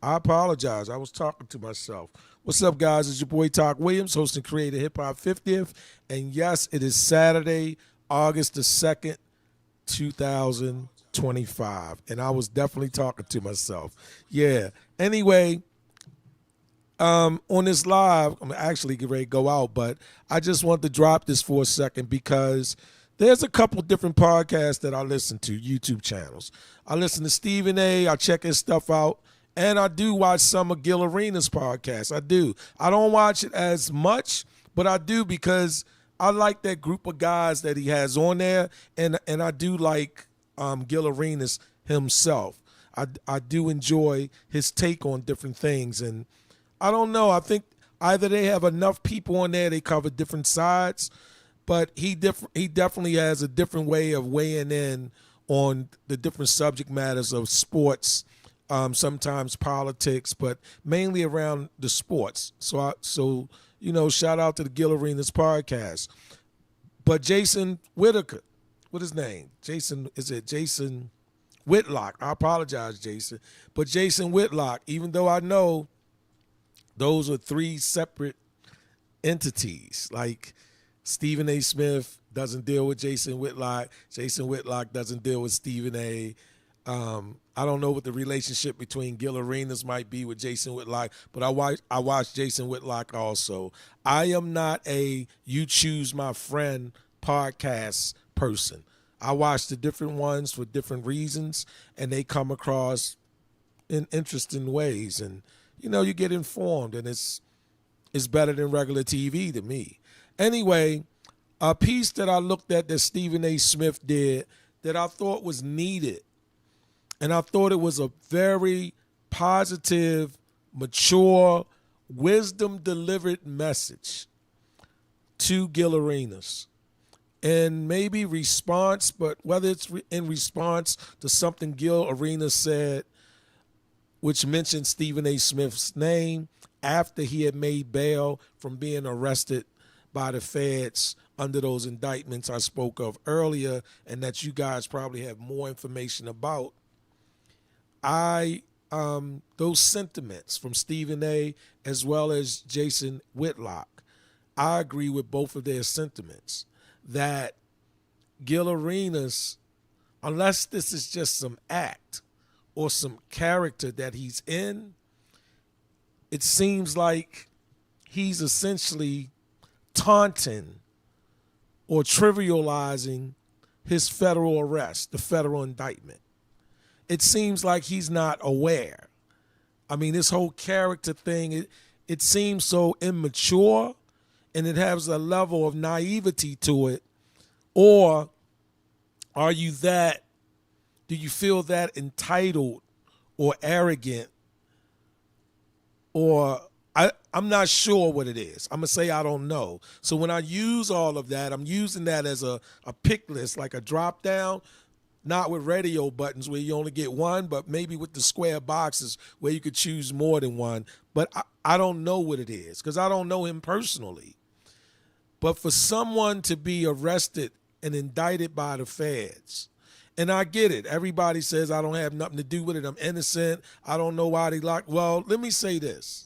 I apologize. I was talking to myself. What's up, guys? It's your boy Talk Williams, hosting Creative Hip Hop 50th. And yes, it is Saturday, August the 2nd, 2025. And I was definitely talking to myself. Yeah. Anyway, on this live, I'm actually getting ready to go out, but I just want to drop this for a second because there's a couple different podcasts that I listen to, YouTube channels. I listen to Stephen A. I check his stuff out, and I do watch some of Gil Arenas' podcasts. I do. I don't watch it as much, but I do because I like that group of guys that he has on there, and I do like Gil Arenas himself. I do enjoy his take on different things, and I don't know. I think either they have enough people on there, they cover different sides, but he definitely has a different way of weighing in on the different subject matters of sports, sometimes politics, but mainly around the sports. So shout out to the Gil Arenas podcast. But Jason Whitaker, what his name? Jason Whitlock? I apologize, Jason, but Jason Whitlock. Even though I know those are three separate entities. Like Stephen A. Smith doesn't deal with Jason Whitlock. Jason Whitlock doesn't deal with Stephen A. I don't know what the relationship between Gil Arenas might be with Jason Whitlock, but I watch Jason Whitlock also. I am not a "You Choose My Friend" podcast person. I watch the different ones for different reasons, and they come across in interesting ways. And you get informed, and it's better than regular TV to me. Anyway, a piece that I looked at that Stephen A. Smith did that I thought was needed, and I thought it was a very positive, mature, wisdom-delivered message to Gil Arenas. And maybe response, but whether it's in response to something Gil Arenas said, which mentioned Stephen A. Smith's name after he had made bail from being arrested by the feds under those indictments I spoke of earlier, and that you guys probably have more information about. Those sentiments from Stephen A. as well as Jason Whitlock, I agree with both of their sentiments that Gil Arenas, unless this is just some act or some character that he's in, it seems like he's essentially taunting or trivializing his federal arrest, the federal indictment. It seems like he's not aware. I mean, this whole character thing, it seems so immature, and it has a level of naivety to it. Or are you that, do you feel that entitled or arrogant, or I'm not sure what it is. I'm going to say I don't know. So when I use all of that, I'm using that as a pick list, like a drop down, not with radio buttons where you only get one, but maybe with the square boxes where you could choose more than one. But I don't know what it is because I don't know him personally. But for someone to be arrested and indicted by the feds, and I get it. Everybody says I don't have nothing to do with it. I'm innocent. I don't know why they locked. Well, let me say this.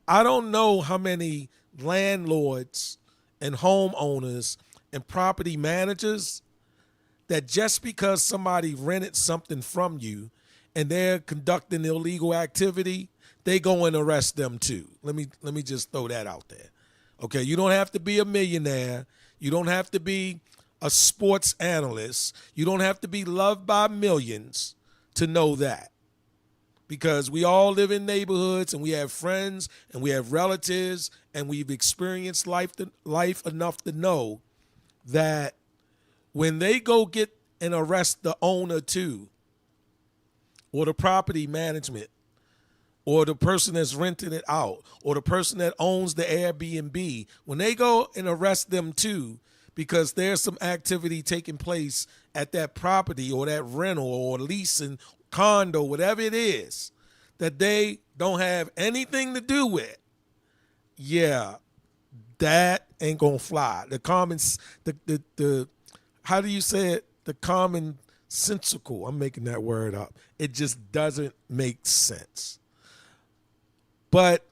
I don't know how many landlords and homeowners and property managers that just because somebody rented something from you and they're conducting illegal activity, they go and arrest them too. Let me just throw that out there. Okay, you don't have to be a millionaire. You don't have to be a sports analyst. You don't have to be loved by millions to know that. Because we all live in neighborhoods and we have friends and we have relatives and we've experienced life enough to know that when they go get and arrest the owner too, or the property management, or the person that's renting it out, or the person that owns the Airbnb, when they go and arrest them too, because there's some activity taking place at that property or that rental or leasing condo, whatever it is, that they don't have anything to do with, yeah, that ain't gonna fly. The how do you say it? The common sensical. I'm making that word up. It just doesn't make sense. But,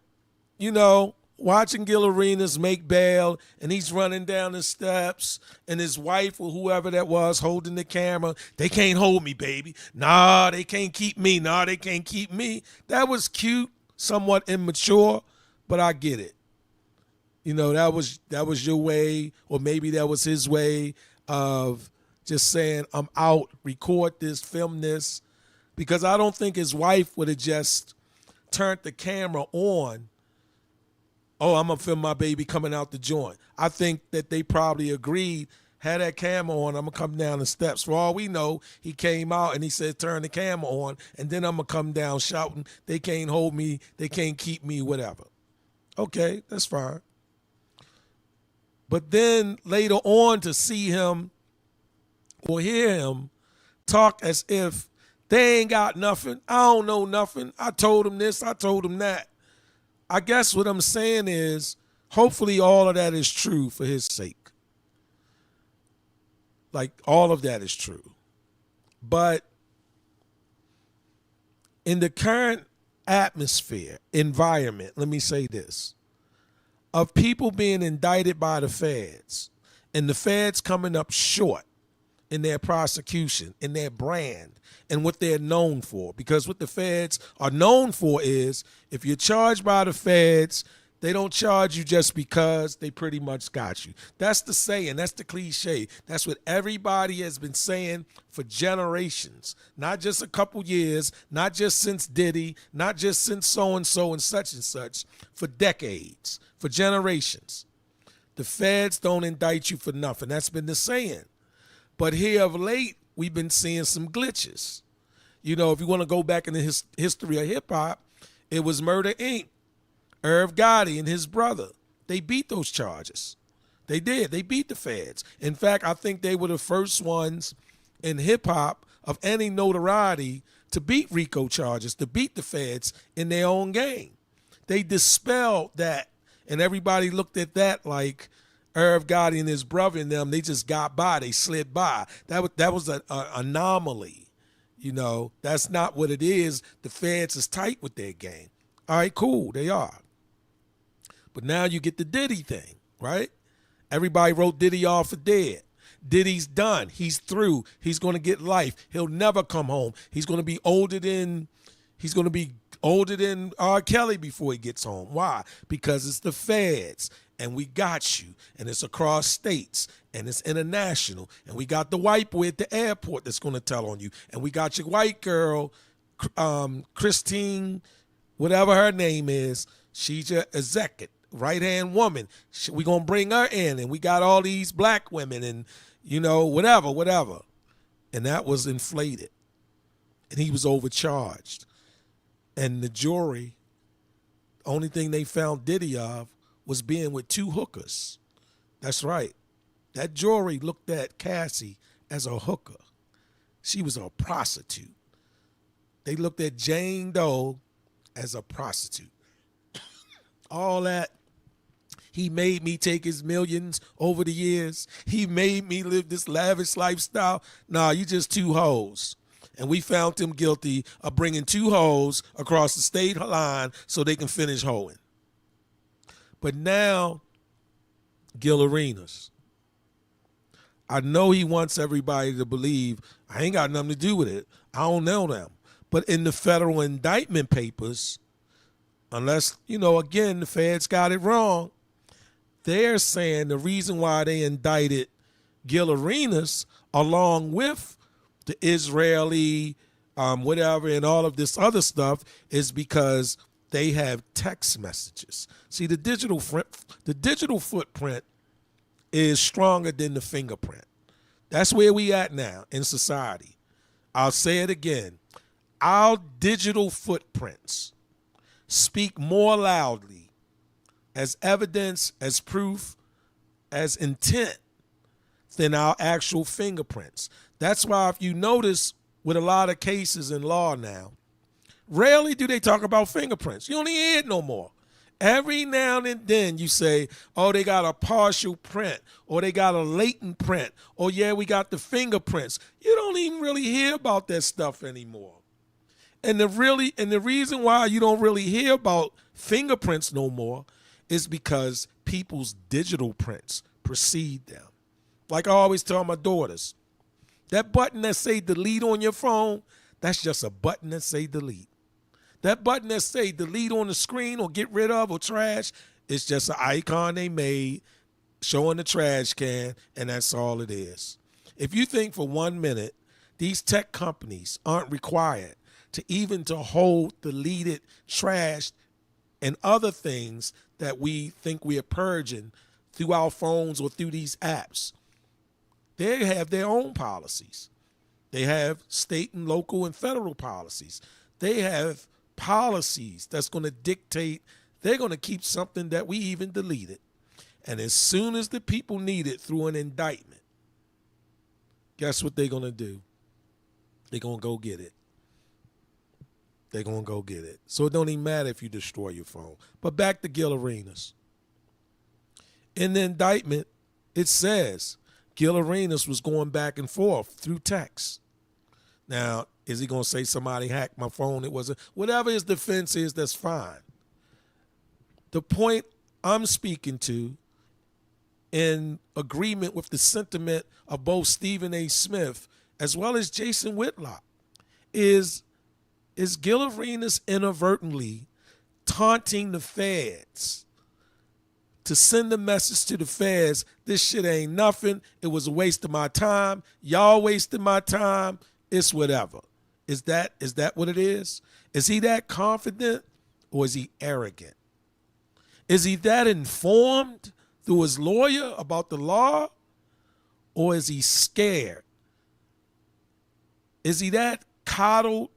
watching Gil Arenas make bail, and he's running down the steps, and his wife or whoever that was holding the camera, they can't hold me, baby. Nah, they can't keep me. Nah, they can't keep me. That was cute, somewhat immature, but I get it. That was your way, or maybe that was his way of just saying, I'm out, record this, film this, because I don't think his wife would have just turned the camera on. Oh, I'm going to film my baby coming out the joint. I think that they probably agreed, had that camera on, I'm going to come down the steps. For all we know, he came out and he said, turn the camera on, and then I'm going to come down shouting, they can't hold me, they can't keep me, whatever. Okay, that's fine. But then later on to see him or hear him talk as if they ain't got nothing, I don't know nothing, I told him this, I told him that. I guess what I'm saying is, hopefully all of that is true for his sake. Like, all of that is true. But in the current atmosphere, environment, let me say this, of people being indicted by the feds, and the feds coming up short in their prosecution, in their brand, and what they're known for. Because what the feds are known for is, if you're charged by the feds, they don't charge you just because they pretty much got you. That's the saying. That's the cliche. That's what everybody has been saying for generations. Not just a couple years, not just since Diddy, not just since so-and-so and such, for decades, for generations. The feds don't indict you for nothing. That's been the saying. But here of late, we've been seeing some glitches. If you want to go back in the history of hip-hop, it was Murder, Inc., Irv Gotti and his brother. They beat those charges. They did. They beat the feds. In fact, I think they were the first ones in hip-hop of any notoriety to beat RICO charges, to beat the feds in their own game. They dispelled that, and everybody looked at that like Irv Gotti and his brother and them, they just got by. They slid by. That was an anomaly. That's not what it is. The feds is tight with their game. All right, cool, they are. But now you get the Diddy thing, right? Everybody wrote Diddy off for dead. Diddy's done. He's through. He's going to get life. He'll never come home. He's going to be older than R. Kelly before he gets home. Why? Because it's the feds, and we got you, and it's across states, and it's international, and we got the white boy at the airport that's going to tell on you, and we got your white girl, Christine, whatever her name is, she's your executive, right-hand woman. We're going to bring her in, and we got all these black women, and, whatever. And that was inflated, and he was overcharged. And the jury, the only thing they found Diddy of was being with two hookers. That's right. That jury looked at Cassie as a hooker. She was a prostitute. They looked at Jane Doe as a prostitute. All that. He made me take his millions over the years. He made me live this lavish lifestyle. Nah, you just two hoes. And we found him guilty of bringing two hoes across the state line so they can finish hoeing. But now, Gil Arenas, I know he wants everybody to believe I ain't got nothing to do with it. I don't know them. But in the federal indictment papers, unless, again, the feds got it wrong, they're saying the reason why they indicted Gil Arenas along with the Israeli, whatever, and all of this other stuff is because they have text messages. See, the digital footprint is stronger than the fingerprint. That's where we at now in society. I'll say it again. Our digital footprints speak more loudly as evidence, as proof, as intent than our actual fingerprints. That's why if you notice with a lot of cases in law now, rarely do they talk about fingerprints. You don't hear it no more. Every now and then you say, oh, they got a partial print, or they got a latent print, or yeah, we got the fingerprints. You don't even really hear about that stuff anymore. And the reason why you don't really hear about fingerprints no more is because people's digital prints precede them. Like I always tell my daughters, that button that say delete on your phone, that's just a button that say delete. That button that say delete on the screen or get rid of or trash, it's just an icon they made showing the trash can, and that's all it is. If you think for 1 minute these tech companies aren't required to hold deleted, trashed, and other things that we think we are purging through our phones or through these apps, they have their own policies. They have state and local and federal policies. They have policies that's going to dictate, they're going to keep something that we even deleted. And as soon as the people need it through an indictment, guess what they're going to do? They're going to go get it. They're going to go get it. So it don't even matter if you destroy your phone. But back to Gil Arenas. In the indictment, it says Gil Arenas was going back and forth through text. Now, is he going to say somebody hacked my phone? It wasn't. Whatever his defense is, that's fine. The point I'm speaking to, in agreement with the sentiment of both Stephen A. Smith as well as Jason Whitlock, is Gil Arenas inadvertently taunting the feds to send a message to the feds, this shit ain't nothing, it was a waste of my time, y'all wasted my time, it's whatever. Is that what it is? Is he that confident, or is he arrogant? Is he that informed through his lawyer about the law, or is he scared? Is he that coddled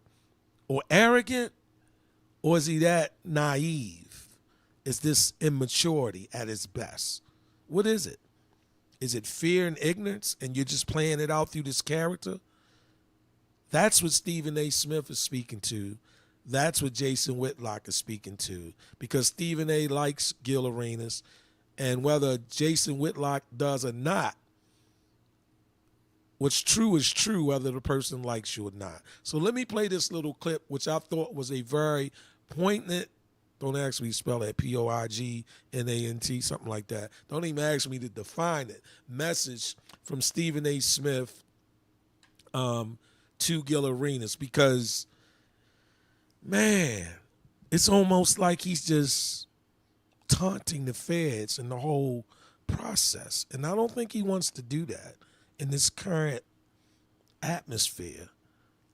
or arrogant, or is he that naive? Is this immaturity at its best? What is it? Is it fear and ignorance, and you're just playing it out through this character? That's what Stephen A. Smith is speaking to. That's what Jason Whitlock is speaking to. Because Stephen A. likes Gil Arenas, and whether Jason Whitlock does or not, what's true is true, whether the person likes you or not. So let me play this little clip, which I thought was a very poignant, don't ask me to spell that, P-O-I-G-N-A-N-T, something like that. Don't even ask me to define it. Message from Stephen A. Smith to Gil Arenas, because, man, it's almost like he's just taunting the feds and the whole process. And I don't think he wants to do that in this current atmosphere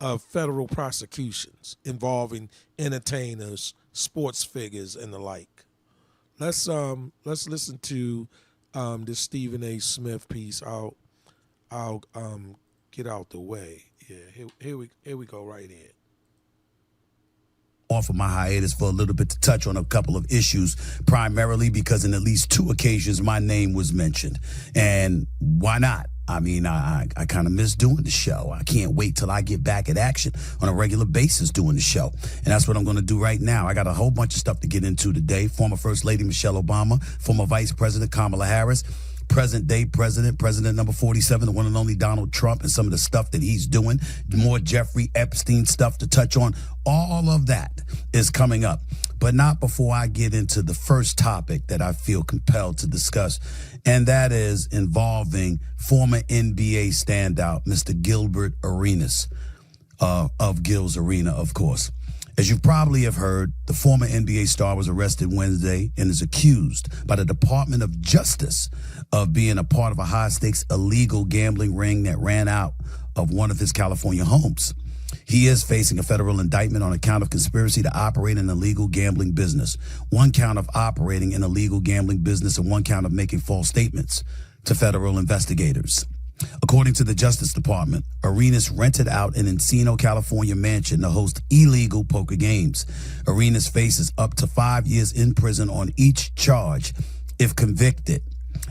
of federal prosecutions involving entertainers, sports figures, and the like. Let's listen to this Stephen A. Smith piece. I'll get out the way. Yeah, here we go right in. Off of my hiatus for a little bit to touch on a couple of issues, primarily because in at least 2 occasions my name was mentioned. And why not? I mean, I kind of miss doing the show. I can't wait till I get back at action on a regular basis doing the show. And that's what I'm going to do right now. I got a whole bunch of stuff to get into today. Former First Lady Michelle Obama, former Vice President Kamala Harris, present day president number 47, the one and only Donald Trump, and some of the stuff that he's doing, more Jeffrey Epstein stuff to touch on. All of that is coming up, but not before I get into the first topic that I feel compelled to discuss, and that is involving former NBA standout, Mr. Gilbert Arenas, of Gil's Arena, of course. As you probably have heard, the former NBA star was arrested Wednesday and is accused by the Department of Justice of being a part of a high-stakes illegal gambling ring that ran out of one of his California homes. He is facing a federal indictment on account of conspiracy to operate an illegal gambling business, 1 count of operating an illegal gambling business, and 1 count of making false statements to federal investigators. According to the Justice Department, Arenas rented out an Encino, California mansion to host illegal poker games. Arenas faces up to 5 years in prison on each charge if convicted.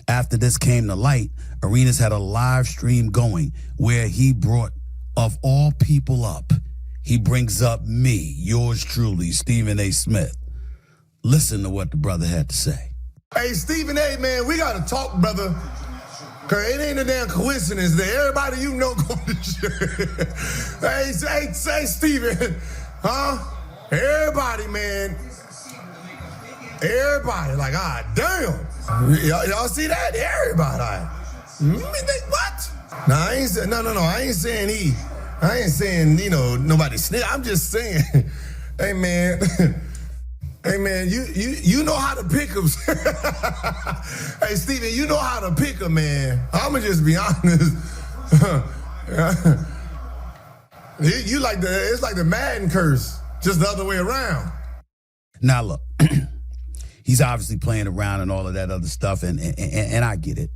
After this came to light, Arenas had a live stream going where he brought, of all people, up. He brings up me, yours truly, Stephen A. Smith. Listen to what the brother had to say. Hey, Stephen A., man, we got to talk, brother. Because it ain't a damn coincidence that everybody you know go to church. hey, Stephen, huh? Everybody, man. Everybody, like, damn. Y'all see that? Everybody. What? No, I ain't saying, no. I ain't saying he. I ain't saying, nobody snitch. I'm just saying, hey, man. Hey, man, you know how to pick them. Hey, Stephen, you know how to pick them, man. I'm going to just be honest. It's like the Madden curse, just the other way around. Now, look, he's obviously playing around and all of that other stuff, and I get it.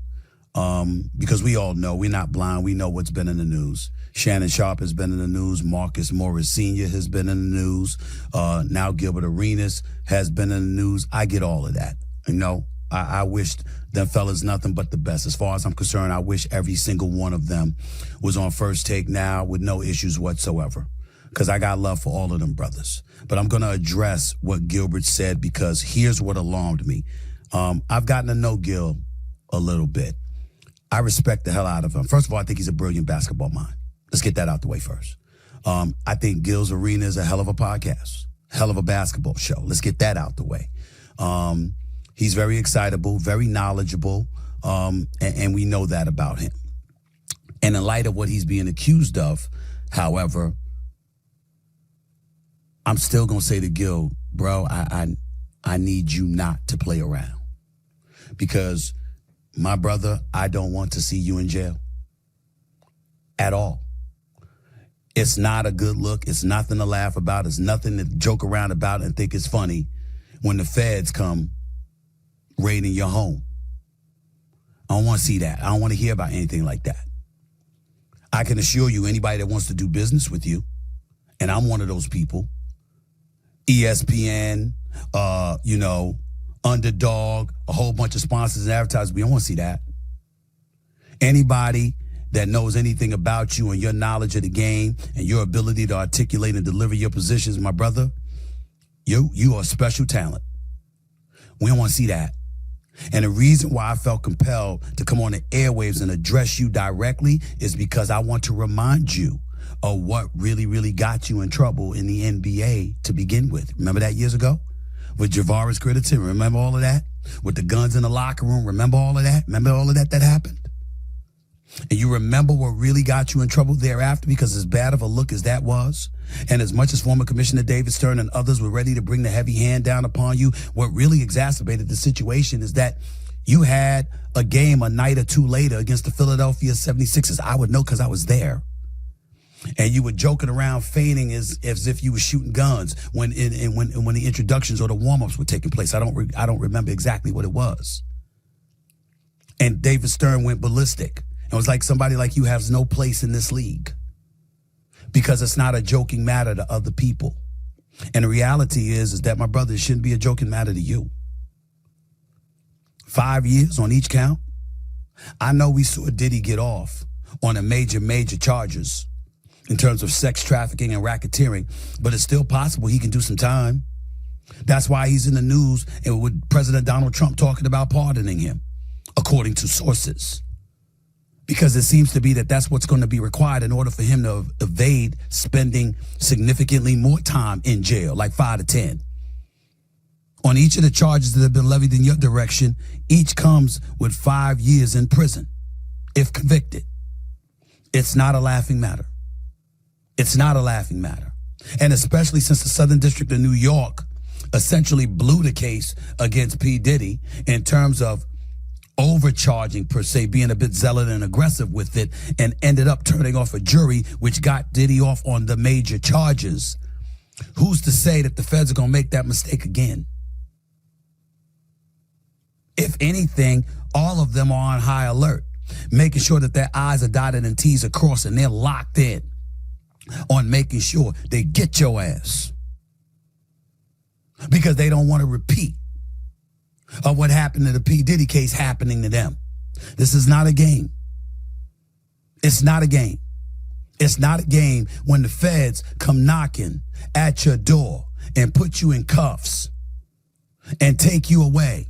Because we all know, we're not blind. We know what's been in the news. Shannon Sharpe has been in the news. Marcus Morris Sr. has been in the news. Now Gilbert Arenas has been in the news. I get all of that. I wish them fellas nothing but the best. As far as I'm concerned, I wish every single one of them was on First Take now with no issues whatsoever. Because I got love for all of them brothers. But I'm going to address what Gilbert said, because here's what alarmed me. I've gotten to know Gil a little bit. I respect the hell out of him. First of all, I think he's a brilliant basketball mind. Let's get that out the way first. I think Gil's Arena is a hell of a podcast, hell of a basketball show. Let's get that out the way. He's very excitable, very knowledgeable, and we know that about him. And in light of what he's being accused of, however, I'm still going to say to Gil, bro, I need you not to play around. Because, my brother, I don't want to see you in jail at all. It's not a good look. It's nothing to laugh about. It's nothing to joke around about and think it's funny when the feds come raiding your home. I don't want to see that. I don't want to hear about anything like that. I can assure you, anybody that wants to do business with you, and I'm one of those people, ESPN, Underdog, a whole bunch of sponsors and advertisers, we don't want to see that. Anybody that knows anything about you and your knowledge of the game and your ability to articulate and deliver your positions, my brother, you are a special talent. We don't want to see that. And the reason why I felt compelled to come on the airwaves and address you directly is because I want to remind you of what really, really got you in trouble in the NBA to begin with. Remember that years ago? With Javaris Critterton, remember all of that? With the guns in the locker room, remember all of that? Remember all of that happened? And you remember what really got you in trouble thereafter, because as bad of a look as that was, and as much as former Commissioner David Stern and others were ready to bring the heavy hand down upon you, what really exacerbated the situation is that you had a game a night or two later against the Philadelphia 76ers. I would know because I was there. And you were joking around, feigning as if you were shooting guns when the introductions or the warm-ups were taking place. I don't remember exactly what it was. And David Stern went ballistic. It was like somebody like you has no place in this league, because it's not a joking matter to other people. And the reality is that, my brother, it shouldn't be a joking matter to you. 5 years on each count. I know we saw Diddy get off on a major charges in terms of sex trafficking and racketeering, but it's still possible he can do some time. That's why he's in the news and with President Donald Trump talking about pardoning him, according to sources. Because it seems to be that that's what's going to be required in order for him to evade spending significantly more time in jail, like 5 to 10. On each of the charges that have been levied in your direction, each comes with 5 years in prison, if convicted. It's not a laughing matter. It's not a laughing matter. And especially since the Southern District of New York essentially blew the case against P. Diddy in terms of overcharging, per se, being a bit zealot and aggressive with it, and ended up turning off a jury which got Diddy off on the major charges. Who's to say that the feds are going to make that mistake again? If anything, all of them are on high alert, making sure that their I's are dotted and T's are crossed, and they're locked in on making sure they get your ass, because they don't want to repeat of what happened to the P. Diddy case happening to them. This is not a game. It's not a game. It's not a game when the feds come knocking at your door and put you in cuffs and take you away.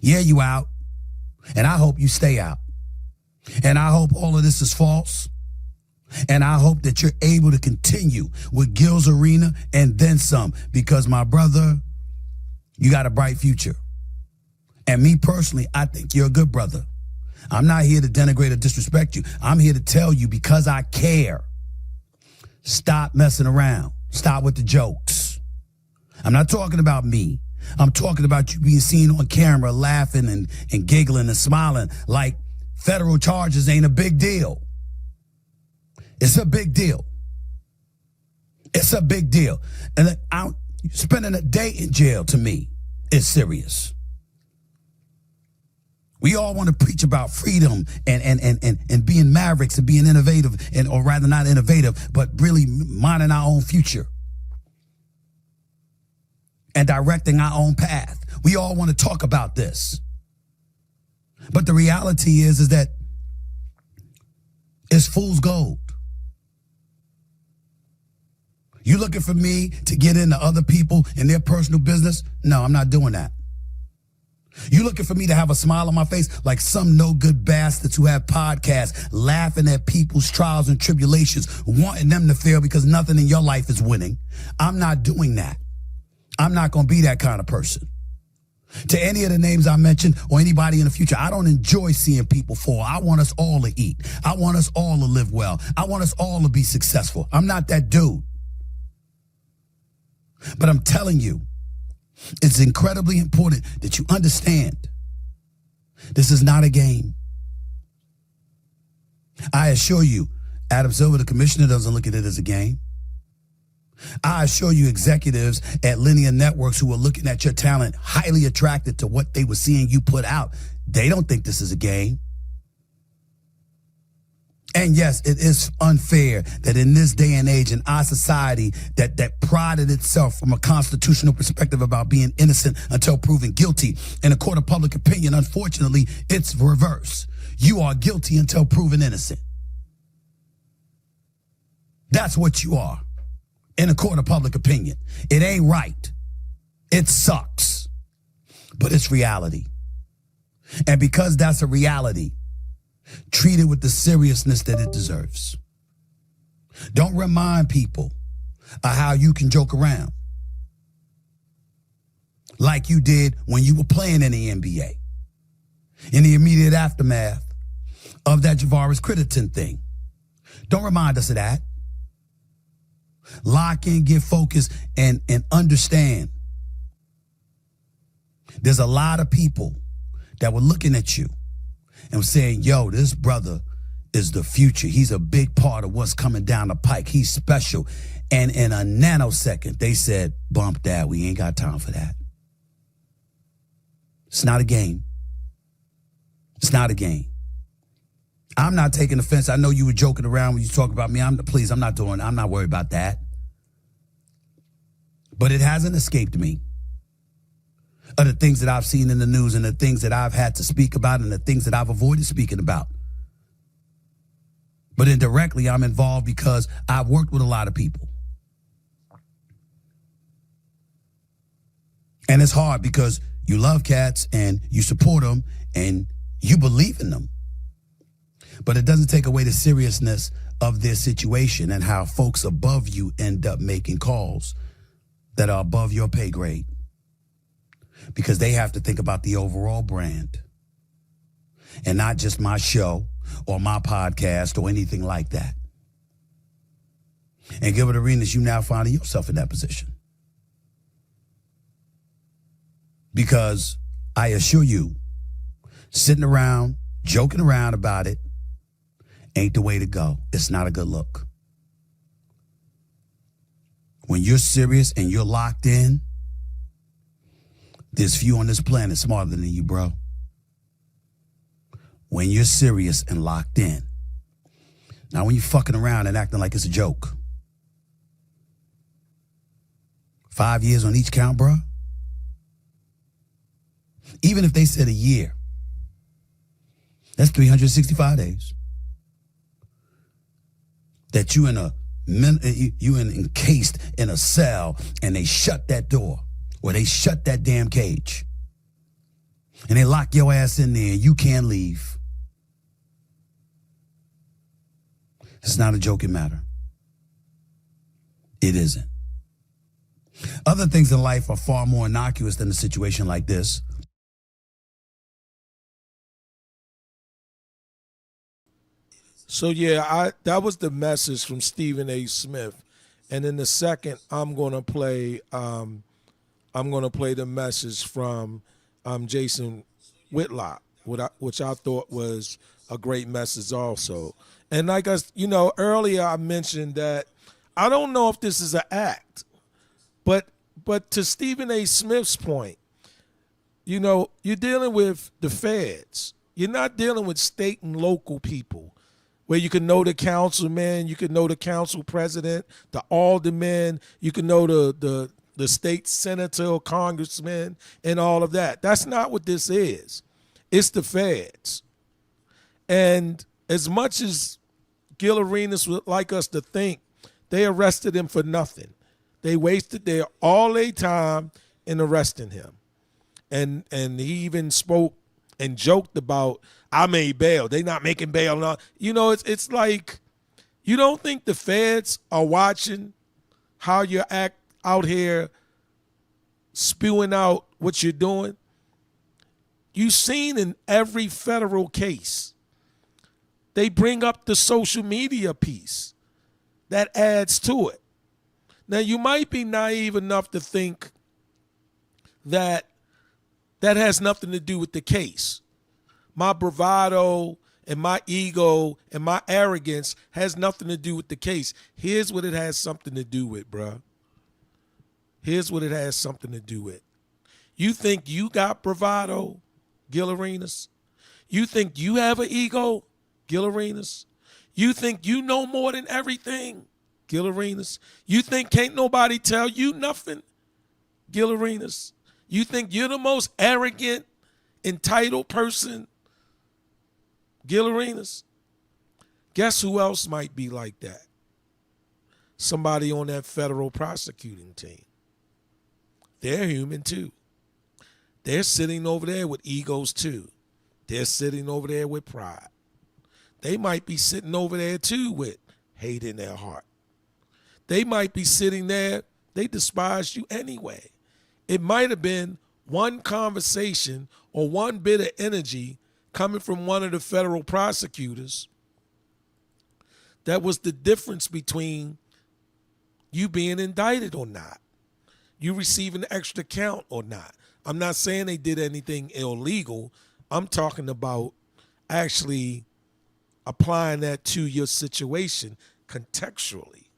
Yeah, you out. And I hope you stay out. And I hope all of this is false. And I hope that you're able to continue with Gil's Arena and then some. Because, my brother, you got a bright future. And me personally, I think you're a good brother. I'm not here to denigrate or disrespect you. I'm here to tell you because I care. Stop messing around. Stop with the jokes. I'm not talking about me. I'm talking about you being seen on camera laughing and giggling and smiling like federal charges ain't a big deal. It's a big deal. It's a big deal. And spending a day in jail to me is serious. We all want to preach about freedom and being mavericks and being innovative, or rather not innovative, but really minding our own future and directing our own path. We all want to talk about this. But the reality is that it's fool's gold. You looking for me to get into other people and their personal business? No, I'm not doing that. You looking for me to have a smile on my face like some no good bastards who have podcasts laughing at people's trials and tribulations, wanting them to fail because nothing in your life is winning? I'm not doing that. I'm not going to be that kind of person. To any of the names I mentioned or anybody in the future, I don't enjoy seeing people fall. I want us all to eat. I want us all to live well. I want us all to be successful. I'm not that dude. But I'm telling you, it's incredibly important that you understand this is not a game. I assure you, Adam Silver, the commissioner, doesn't look at it as a game. I assure you, executives at linear networks who are looking at your talent, highly attracted to what they were seeing you put out, they don't think this is a game. And yes, it is unfair that in this day and age in our society that prided itself from a constitutional perspective about being innocent until proven guilty. In a court of public opinion, unfortunately, it's reverse. You are guilty until proven innocent. That's what you are in a court of public opinion. It ain't right. It sucks. But it's reality. And because that's a reality, treat it with the seriousness that it deserves. Don't remind people of how you can joke around like you did when you were playing in the NBA, in the immediate aftermath of that Javaris Critterton thing. Don't remind us of that. Lock in, get focused, and understand. There's a lot of people that were looking at you and saying, yo, this brother is the future. He's a big part of what's coming down the pike. He's special. And in a nanosecond, they said, bump that. We ain't got time for that. It's not a game. It's not a game. I'm not taking offense. I know you were joking around when you talk about me. I'm not worried about that. But it hasn't escaped me. Of the things that I've seen in the news and the things that I've had to speak about and the things that I've avoided speaking about. But indirectly, I'm involved because I've worked with a lot of people. And it's hard because you love cats and you support them and you believe in them. But it doesn't take away the seriousness of their situation and how folks above you end up making calls that are above your pay grade. Because they have to think about the overall brand and not just my show or my podcast or anything like that. And Gilbert Arenas, you now finding yourself in that position. Because I assure you, sitting around, joking around about it, ain't the way to go. It's not a good look. When you're serious and you're locked in, there's few on this planet smarter than you, bro. When you're serious and locked in. Now, when you're fucking around and acting like it's a joke. 5 years on each count, bro. Even if they said a year, that's 365 days. That you encased in a cell and they shut that door. where they shut that damn cage and they lock your ass in there and you can't leave. It's not a joking matter. It isn't. Other things in life are far more innocuous than a situation like this. So yeah, that was the message from Stephen A. Smith, and in the second, I'm gonna play the message from Jason Whitlock, which I thought was a great message also. And like earlier I mentioned that I don't know if this is an act, but to Stephen A. Smith's point, you're dealing with the feds. You're not dealing with state and local people, where you can know the councilman, you can know the council president, the alderman, you can know the state senator or congressman and all of that. That's not what this is. It's the feds. And as much as Gil Arenas would like us to think, they arrested him for nothing. They wasted all their time in arresting him. And he even spoke and joked about, I made bail. They not making bail. No. It's like, you don't think the feds are watching how you act out here spewing out what you're doing? You've seen in every federal case, they bring up the social media piece. That adds to it. Now, you might be naive enough to think that has nothing to do with the case. My bravado and my ego and my arrogance has nothing to do with the case. Here's what it has something to do with, bruh. Here's what it has something to do with. You think you got bravado, Gil Arenas? You think you have an ego, Gil Arenas? You think you know more than everything, Gil Arenas? You think can't nobody tell you nothing, Gil Arenas? You think you're the most arrogant, entitled person, Gil Arenas? Guess who else might be like that? Somebody on that federal prosecuting team. They're human too. They're sitting over there with egos too. They're sitting over there with pride. They might be sitting over there too with hate in their heart. They might be sitting there, they despise you anyway. It might have been one conversation or one bit of energy coming from one of the federal prosecutors that was the difference between you being indicted or not, you receiving an extra count or not. I'm not saying they did anything illegal. I'm talking about actually applying that to your situation contextually.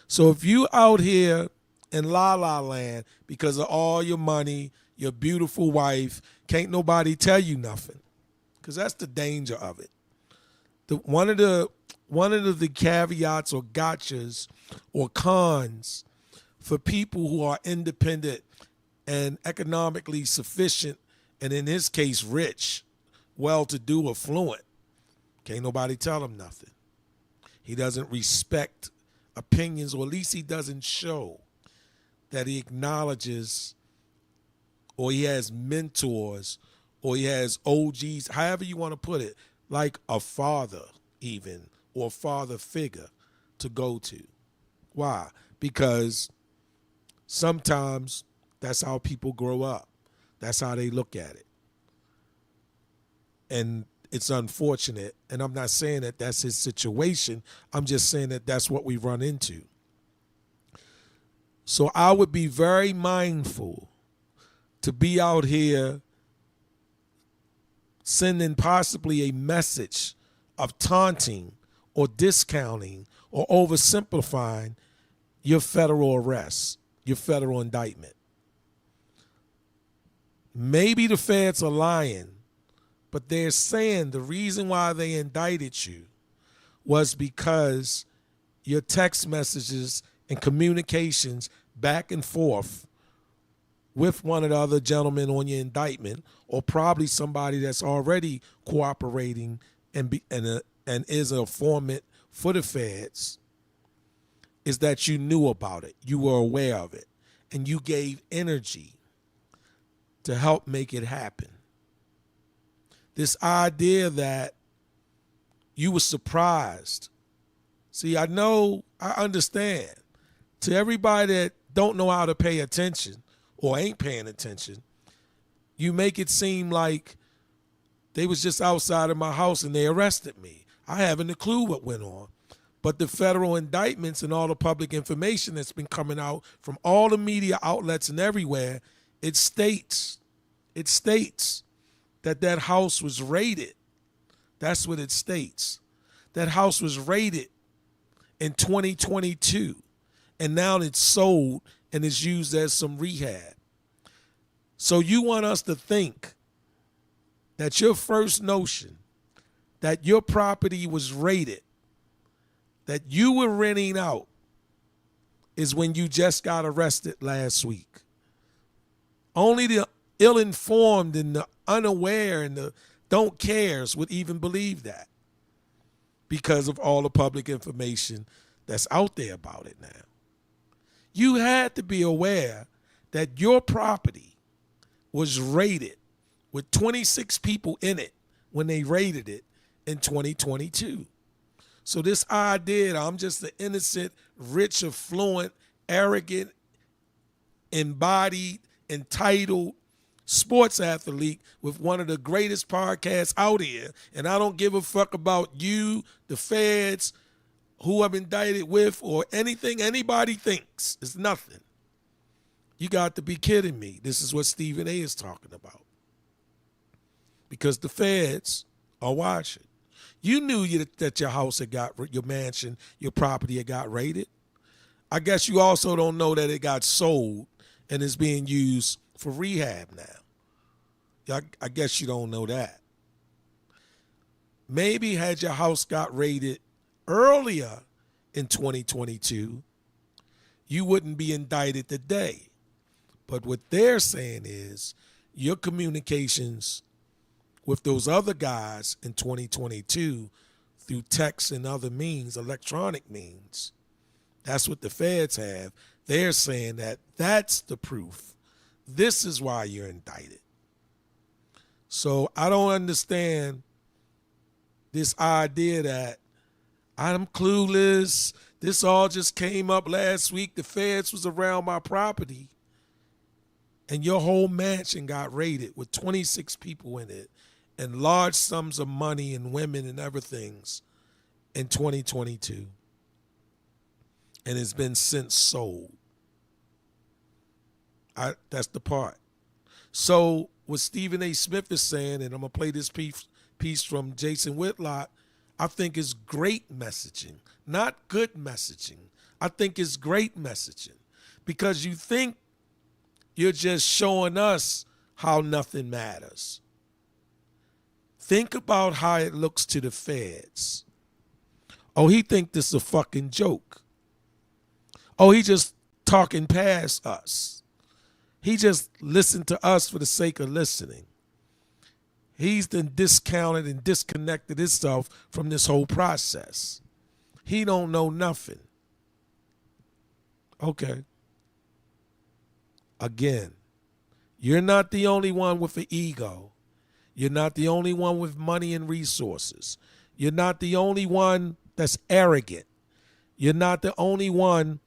So if you out here in La La Land because of all your money, your beautiful wife, can't nobody tell you nothing, because that's the danger of it. One of the caveats or gotchas or cons for people who are independent and economically sufficient, and in his case rich, well-to-do, affluent, can't nobody tell him nothing. He doesn't respect opinions, or at least he doesn't show that he acknowledges, or he has mentors, or he has OGs, however you want to put it, like a father even, or a father figure to go to. Why? Because sometimes that's how people grow up. That's how they look at it. And it's unfortunate, and I'm not saying that that's his situation. I'm just saying that that's what we run into. So I would be very mindful to be out here sending possibly a message of taunting or discounting or oversimplifying your federal arrest, your federal indictment. Maybe the feds are lying, but they're saying the reason why they indicted you was because your text messages and communications back and forth with one of the other gentlemen on your indictment, or probably somebody that's already cooperating and is a informant for the feds, is that you knew about it. You were aware of it. and you gave energy to help make it happen. This idea that you were surprised. See, I understand. To everybody that don't know how to pay attention or ain't paying attention, you make it seem like they was just outside of my house and they arrested me. I haven't a clue what went on. But the federal indictments and all the public information that's been coming out from all the media outlets and everywhere, it states that house was raided. That's what it states. That house was raided in 2022, and now it's sold and is used as some rehab. So you want us to think that your first notion that your property was raided, that you were renting out, is when you just got arrested last week. Only the ill-informed and the unaware and the don't cares would even believe that, because of all the public information that's out there about it now. You had to be aware that your property was raided with 26 people in it when they raided it in 2022. So this idea that I'm just an innocent, rich, affluent, arrogant, embodied, entitled sports athlete with one of the greatest podcasts out here, and I don't give a fuck about you, the feds, who I'm indicted with, or anything anybody thinks. It's nothing. You got to be kidding me. This is what Stephen A. is talking about. Because the feds are watching. You knew that your house had got, your mansion, your property had got raided. I guess you also don't know that it got sold and is being used for rehab now. I guess you don't know that. Maybe had your house got raided earlier in 2022, you wouldn't be indicted today. But what they're saying is your communications with those other guys in 2022 through text and other means, electronic means, that's what the feds have. They're saying that that's the proof. This is why you're indicted. So I don't understand this idea that I'm clueless. This all just came up last week. The feds was around my property, and your whole mansion got raided with 26 people in it and large sums of money and women and everything in 2022. And it's been since sold. That's the part. So what Stephen A. Smith is saying, and I'm going to play this piece from Jason Whitlock, I think is great messaging, not good messaging. I think it's great messaging because you think you're just showing us how nothing matters. Think about how it looks to the feds. Oh, he think this is a fucking joke. Oh, he just talking past us. He just listened to us for the sake of listening. He's then discounted and disconnected himself from this whole process. He don't know nothing. Okay. Again, you're not the only one with an ego. You're not the only one with money and resources. You're not the only one that's arrogant. You're not the only one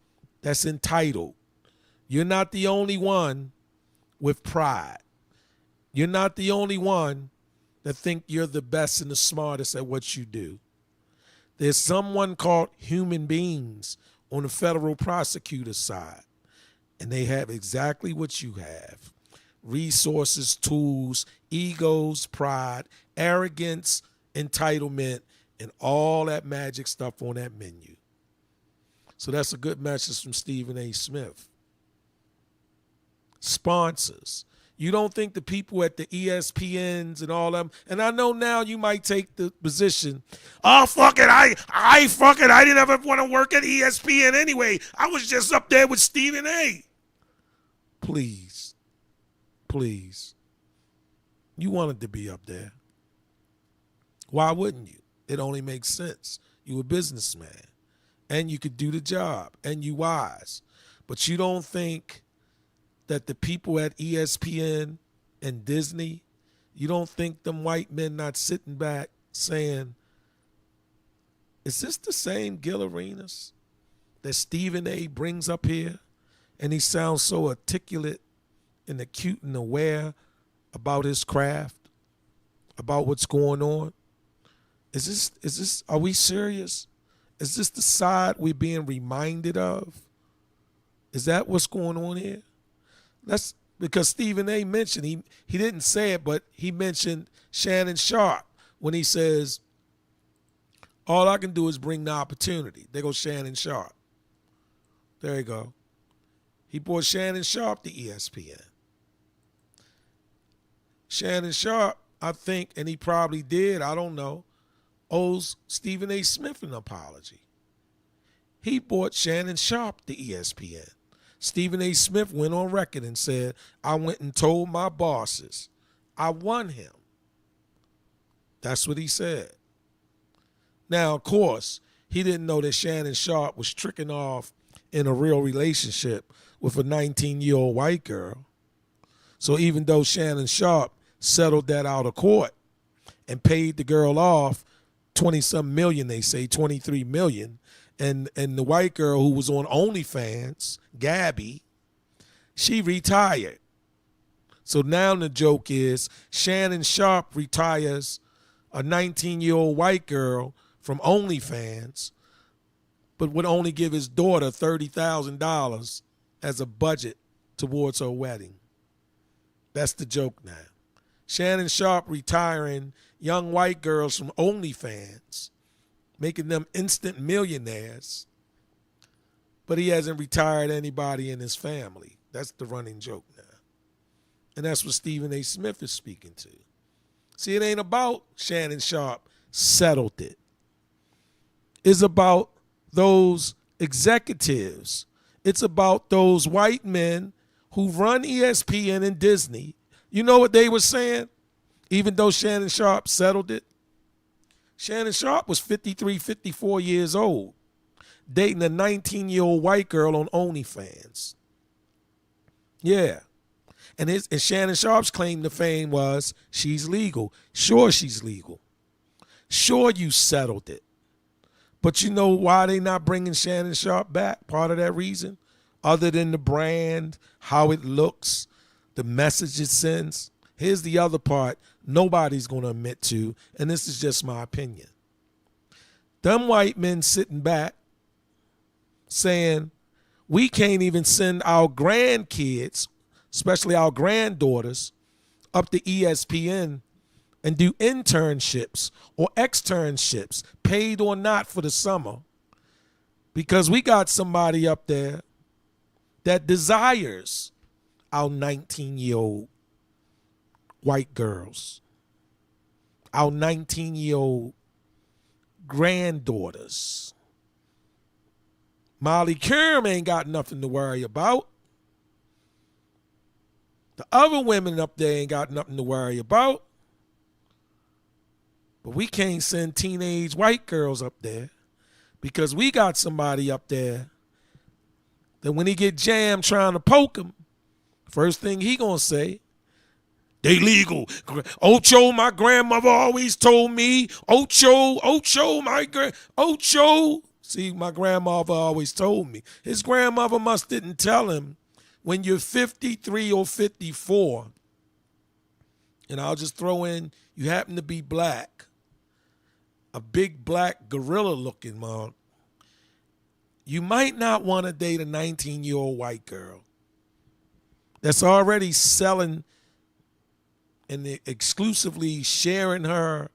that's entitled. You're not the only one with pride. You're not the only one that think you're the best and the smartest at what you do. There's someone called human beings on the federal prosecutor's side, and they have exactly what you have. Resources, tools, egos, pride, arrogance, entitlement, and all that magic stuff on that menu. So that's a good message from Stephen A. Smith. Sponsors. You don't think the people at the ESPNs and all them, and I know now you might take the position, oh, fuck it, I fuck it, I didn't ever want to work at ESPN anyway. I was just up there with Stephen A. Please. You wanted to be up there. Why wouldn't you? It only makes sense. You a businessman, and you could do the job, and you wise. But you don't think that the people at ESPN and Disney, you don't think them white men not sitting back saying, is this the same Gil Arenas that Stephen A. brings up here? And he sounds so articulate and acute and aware about his craft, about what's going on. Is this, are we serious? Is this the side we're being reminded of? Is that what's going on here? That's because Stephen A. mentioned, he didn't say it, but he mentioned Shannon Sharpe when he says, all I can do is bring the opportunity. There goes Shannon Sharpe. There you go. He brought Shannon Sharpe to ESPN. Shannon Sharpe, I think, and he probably did, I don't know, owes Stephen A. Smith an apology. He brought Shannon Sharpe to ESPN. Stephen A. Smith went on record and said, I went and told my bosses I won him. That's what he said. Now, of course, he didn't know that Shannon Sharpe was tricking off in a real relationship with a 19-year-old white girl. So even though Shannon Sharpe settled that out of court and paid the girl off 20-some million, they say, 23 million, and the white girl who was on OnlyFans, Gabby, she retired. So now the joke is Shannon Sharpe retires a 19-year-old white girl from OnlyFans, but would only give his daughter $30,000 as a budget towards her wedding. That's the joke now. Shannon Sharpe retiring young white girls from OnlyFans, making them instant millionaires, but he hasn't retired anybody in his family. That's the running joke now. And that's what Stephen A. Smith is speaking to. See, it ain't about Shannon Sharpe settled it. It's about those executives. It's about those white men who run ESPN and Disney. You know what they were saying? Even though Shannon Sharpe settled it, Shannon Sharpe was 53, 54 years old, dating a 19-year-old white girl on OnlyFans. Yeah. And Shannon Sharpe's claim to fame was she's legal. Sure, she's legal. Sure, you settled it. But you know why they not bringing Shannon Sharpe back? Part of that reason, other than the brand, how it looks, the message it sends. Here's the other part nobody's going to admit to, and this is just my opinion. Them white men sitting back saying, we can't even send our grandkids, especially our granddaughters, up to ESPN and do internships or externships, paid or not, for the summer, because we got somebody up there that desires our 19-year-old white girls, our 19-year-old granddaughters. Molly Qerim ain't got nothing to worry about. The other women up there ain't got nothing to worry about. But we can't send teenage white girls up there because we got somebody up there that when he get jammed trying to poke him, first thing he gonna say, they legal. Ocho, my grandmother always told me. Ocho, Ocho. See, my grandmother always told me. His grandmother must didn't tell him, when you're 53 or 54, and I'll just throw in, you happen to be black, a big black gorilla-looking mug, you might not want to date a 19-year-old white girl that's already selling and exclusively sharing her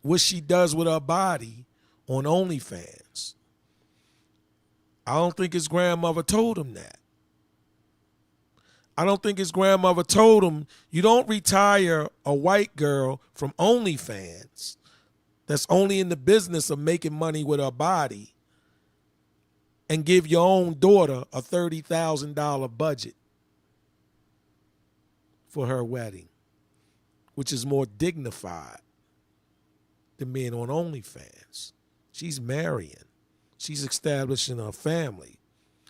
what she does with her body on OnlyFans. I don't think his grandmother told him that. I don't think his grandmother told him, you don't retire a white girl from OnlyFans that's only in the business of making money with her body and give your own daughter a $30,000 budget for her wedding, which is more dignified than being on OnlyFans. She's marrying. She's establishing a family.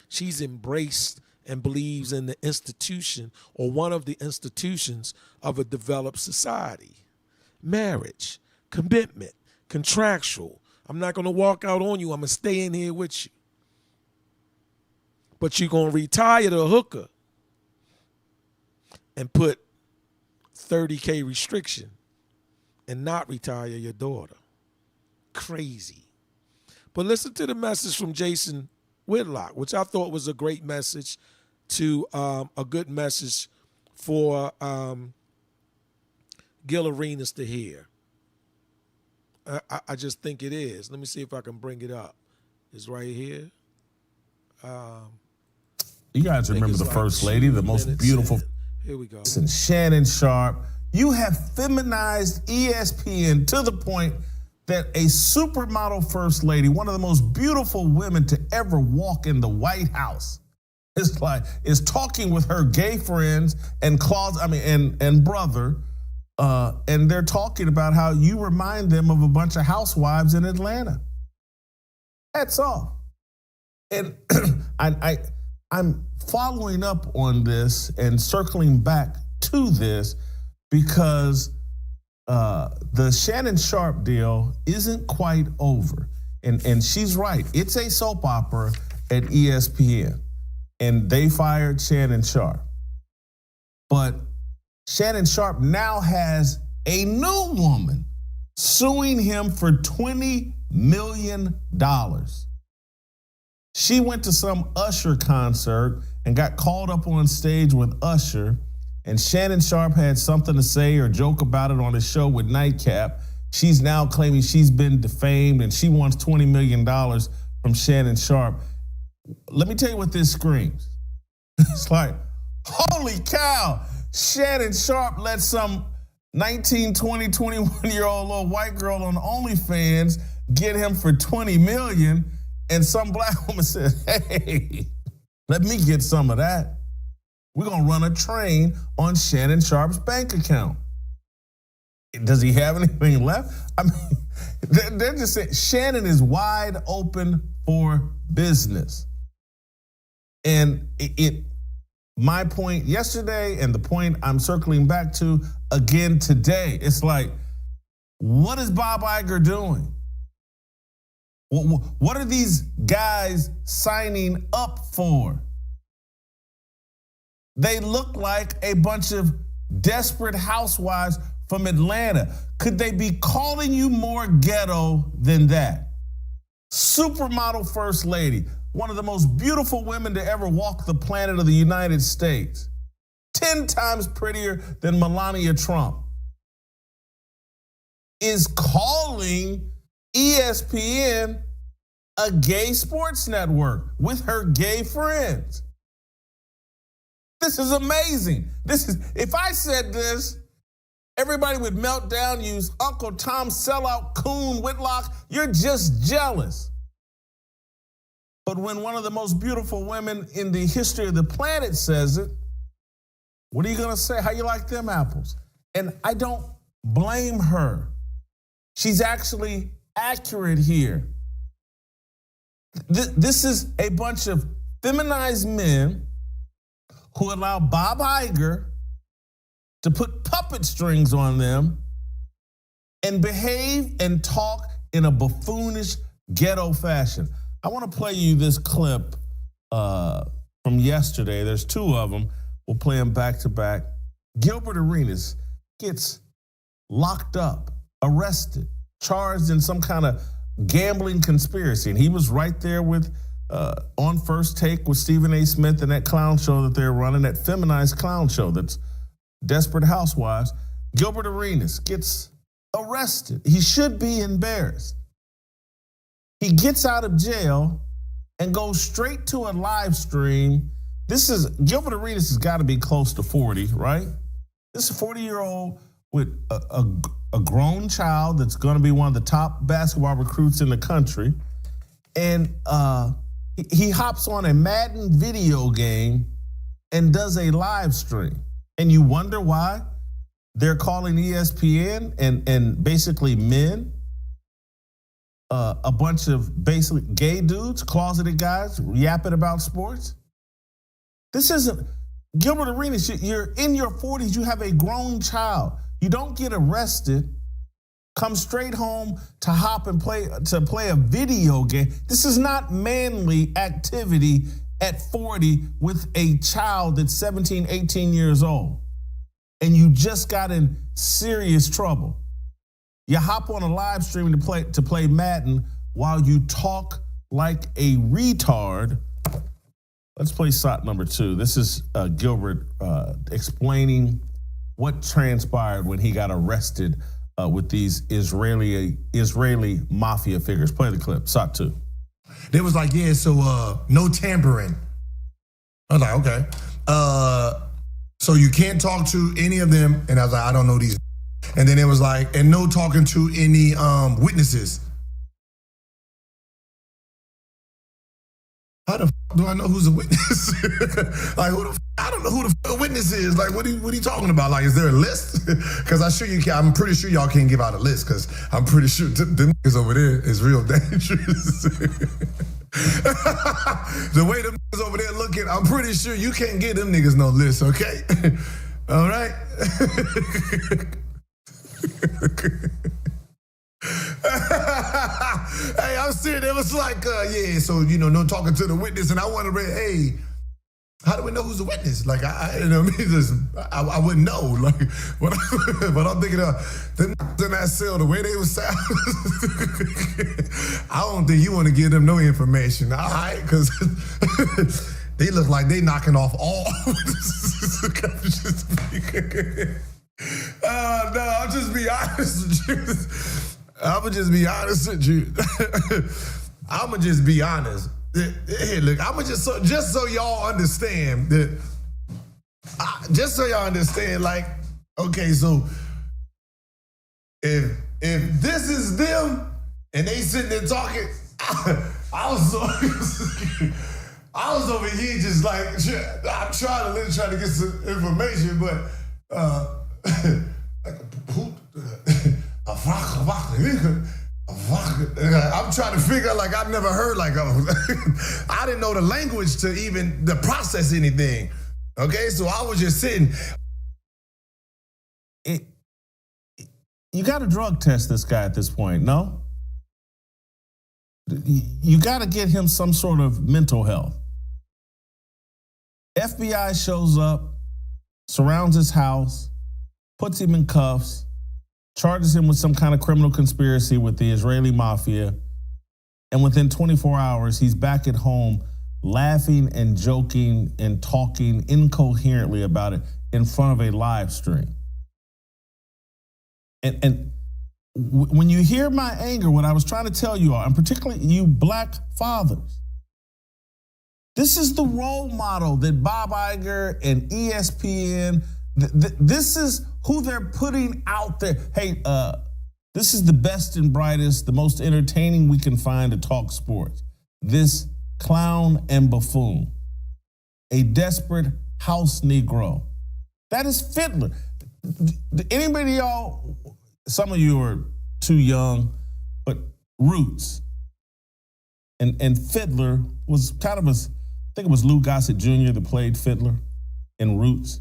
She's embraced and believes in the institution or one of the institutions of a developed society. Marriage, commitment, contractual. I'm not going to walk out on you. I'm going to stay in here with you. But you're going to retire the hooker and put 30K restriction and not retire your daughter. Crazy. But listen to the message from Jason Whitlock, which I thought was a great message to a good message for Gil Arenas to hear. I just think it is. Let me see if I can bring it up. It's right here. You guys remember the First Lady, the most beautiful. Here we go. And Shannon Sharpe. You have feminized ESPN to the point that a supermodel First Lady, one of the most beautiful women to ever walk in the White House, is talking with her gay friends and brother, and they're talking about how you remind them of a bunch of housewives in Atlanta. That's all. And I'm following up on this and circling back to this because the Shannon Sharpe deal isn't quite over. And she's right. It's a soap opera at ESPN. And they fired Shannon Sharpe. But Shannon Sharpe now has a new woman suing him for $20 million. She went to some Usher concert and got called up on stage with Usher, and Shannon Sharpe had something to say or joke about it on his show with Nightcap. She's now claiming she's been defamed and she wants $20 million from Shannon Sharpe. Let me tell you what this screams. It's like, holy cow, Shannon Sharpe let some 19, 20, 21-year-old little white girl on OnlyFans get him for $20 million. And some black woman said, hey, let me get some of that. We're going to run a train on Shannon Sharpe's bank account. Does he have anything left? I mean, they're just saying Shannon is wide open for business. And my point yesterday and the point I'm circling back to again today, it's like, what is Bob Iger doing? What are these guys signing up for? They look like a bunch of desperate housewives from Atlanta. Could they be calling you more ghetto than that? Supermodel First Lady, one of the most beautiful women to ever walk the planet of the United States. 10 times prettier than Melania Trump. Is calling ESPN a gay sports network with her gay friends. This is amazing. If I said this, everybody would melt down, use Uncle Tom sellout coon Whitlock. You're just jealous. But when one of the most beautiful women in the history of the planet says it, what are you gonna say? How you like them apples? And I don't blame her. She's actually accurate here. This is a bunch of feminized men who allow Bob Iger to put puppet strings on them and behave and talk in a buffoonish ghetto fashion. I want to play you this clip from yesterday. There's two of them. We'll play them back to back. Gilbert Arenas gets locked up, arrested, charged in some kind of gambling conspiracy. And he was right there with on First Take with Stephen A. Smith and that clown show that they're running, that feminized clown show that's Desperate Housewives. Gilbert Arenas gets arrested. He should be embarrassed. He gets out of jail and goes straight to a live stream. Gilbert Arenas has got to be close to 40, right? This is a 40-year-old with a grown child that's going to be one of the top basketball recruits in the country. And he hops on a Madden video game and does a live stream. And you wonder why they're calling ESPN and basically men a bunch of basically gay dudes, closeted guys, yapping about sports. This isn't, Gilbert Arenas, you're in your 40s, you have a grown child. You don't get arrested, come straight home to hop and play a video game. This is not manly activity at 40 with a child that's 17, 18 years old. And you just got in serious trouble. You hop on a live stream to play Madden while you talk like a retard. Let's play shot number 2. This is Gilbert explaining what transpired when he got arrested with these Israeli mafia figures. Play the clip, shot 2. They was like, yeah, so no tampering. I was like, okay. So you can't talk to any of them. And I was like, I don't know these. And then it was like, and no talking to any witnesses. How the f do I know who's a witness? Like, I don't know who the witness is. Like, what are you talking about? Like, is there a list? Because I'm pretty sure y'all can't give out a list, because I'm pretty sure them niggas over there is real dangerous. The way them niggas over there looking, I'm pretty sure you can't give them niggas no list, okay? All right? Hey, I'm serious. It was like, yeah, so, no talking to the witness. And I want to hey, how do we know who's the witness? Like, I wouldn't know. Like, but I'm thinking of them in that cell, the way they was sound. I don't think you want to give them no information, all right? Because they look like they knocking off all. No, I'll just be honest with you. I'ma just be honest with you. I'ma just be honest. Hey, look, I'ma just so y'all understand that. Just so y'all understand, like, okay, so if this is them and they sitting there talking, I was over here just like, I'm trying to get some information, but I'm trying to figure out, like, I've never heard, like, I didn't know the language to even to process anything. Okay, so I was just sitting. You got to drug test this guy at this point, no? You got to get him some sort of mental health. FBI shows up, surrounds his house, puts him in cuffs, charges him with some kind of criminal conspiracy with the Israeli mafia, and within 24 hours, he's back at home laughing and joking and talking incoherently about it in front of a live stream. And when you hear my anger, what I was trying to tell you all, and particularly you black fathers, this is the role model that Bob Iger and ESPN, this is who they're putting out there. Hey, this is the best and brightest, the most entertaining we can find to talk sports. This clown and buffoon, a desperate house Negro. That is Fiddler. Anybody y'all, some of you are too young, but Roots and Fiddler was kind of I think it was Lou Gossett Jr. that played Fiddler in Roots.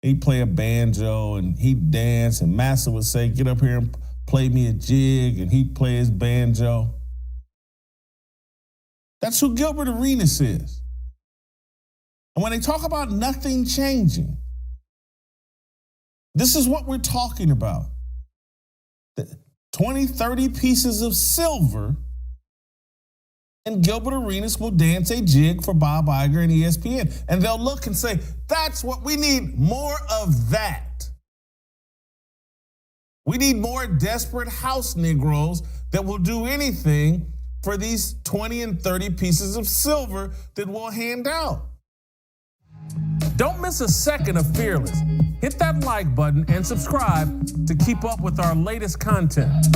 He'd play a banjo and he'd dance, and Massa would say, get up here and play me a jig, and he'd play his banjo. That's who Gilbert Arenas is. And when they talk about nothing changing, this is what we're talking about. 20, 30 pieces of silver, and Gilbert Arenas will dance a jig for Bob Iger and ESPN. And they'll look and say, that's what we need, more of that. We need more desperate house Negroes that will do anything for these 20 and 30 pieces of silver that we'll hand out. Don't miss a second of Fearless. Hit that like button and subscribe to keep up with our latest content.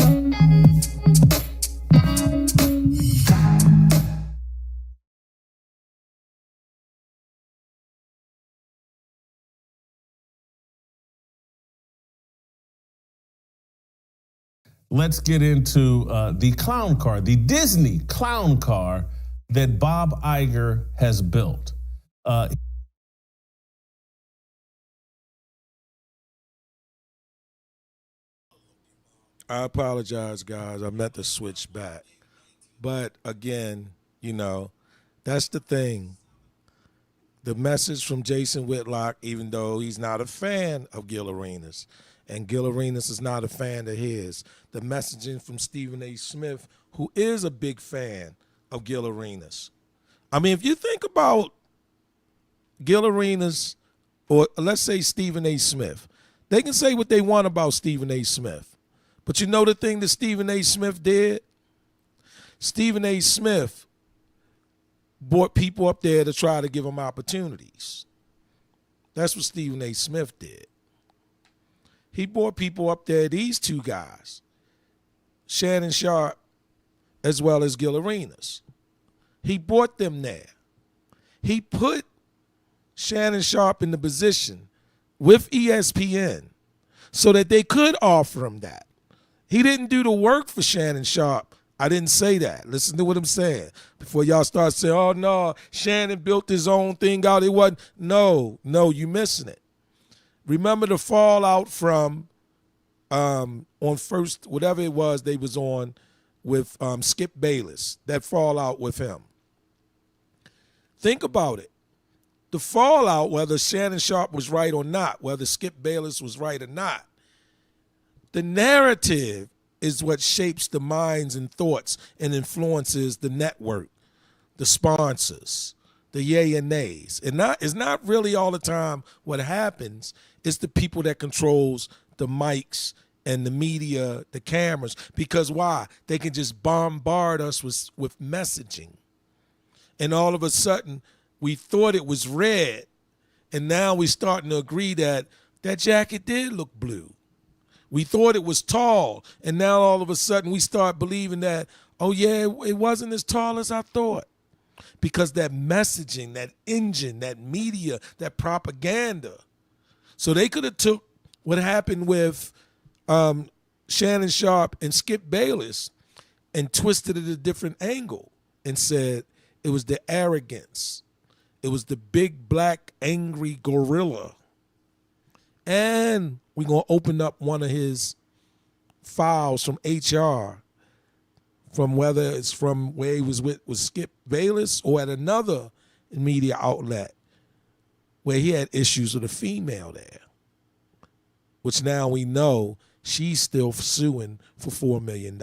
Let's get into the clown car, the Disney clown car that Bob Iger has built. I apologize, guys. I meant to switch back. But again, that's the thing. The message from Jason Whitlock, even though he's not a fan of Gil Arenas, and Gil Arenas is not a fan of his, the messaging from Stephen A. Smith, who is a big fan of Gil Arenas. I mean, if you think about Gil Arenas, or let's say Stephen A. Smith, they can say what they want about Stephen A. Smith. But you know the thing that Stephen A. Smith did? Stephen A. Smith brought people up there to try to give them opportunities. That's what Stephen A. Smith did. He brought people up there, these two guys, Shannon Sharpe as well as Gil Arenas. He brought them there. He put Shannon Sharpe in the position with ESPN so that they could offer him that. He didn't do the work for Shannon Sharpe. I didn't say that. Listen to what I'm saying. Before y'all start saying, oh, no, Shannon built his own thing out. It wasn't. No, you missing it. Remember the fallout from on first, whatever it was they was on with Skip Bayless, that fallout with him. Think about it. The fallout, whether Shannon Sharpe was right or not, whether Skip Bayless was right or not, the narrative is what shapes the minds and thoughts and influences the network, the sponsors, the yay and nays. It's not really all the time what happens. It's the people that controls the mics and the media, the cameras. Because why? They can just bombard us with messaging. And all of a sudden, we thought it was red, and now we're starting to agree that that jacket did look blue. We thought it was tall, and now all of a sudden we start believing that, oh yeah, it wasn't as tall as I thought. Because that messaging, that engine, that media, that propaganda. So they could have took what happened with Shannon Sharpe and Skip Bayless and twisted it a different angle and said it was the arrogance. It was the big black angry gorilla. And we're going to open up one of his files from HR, from whether it's from where he was with Skip Bayless or at another media outlet where he had issues with a female there, which now we know she's still suing for $4 million.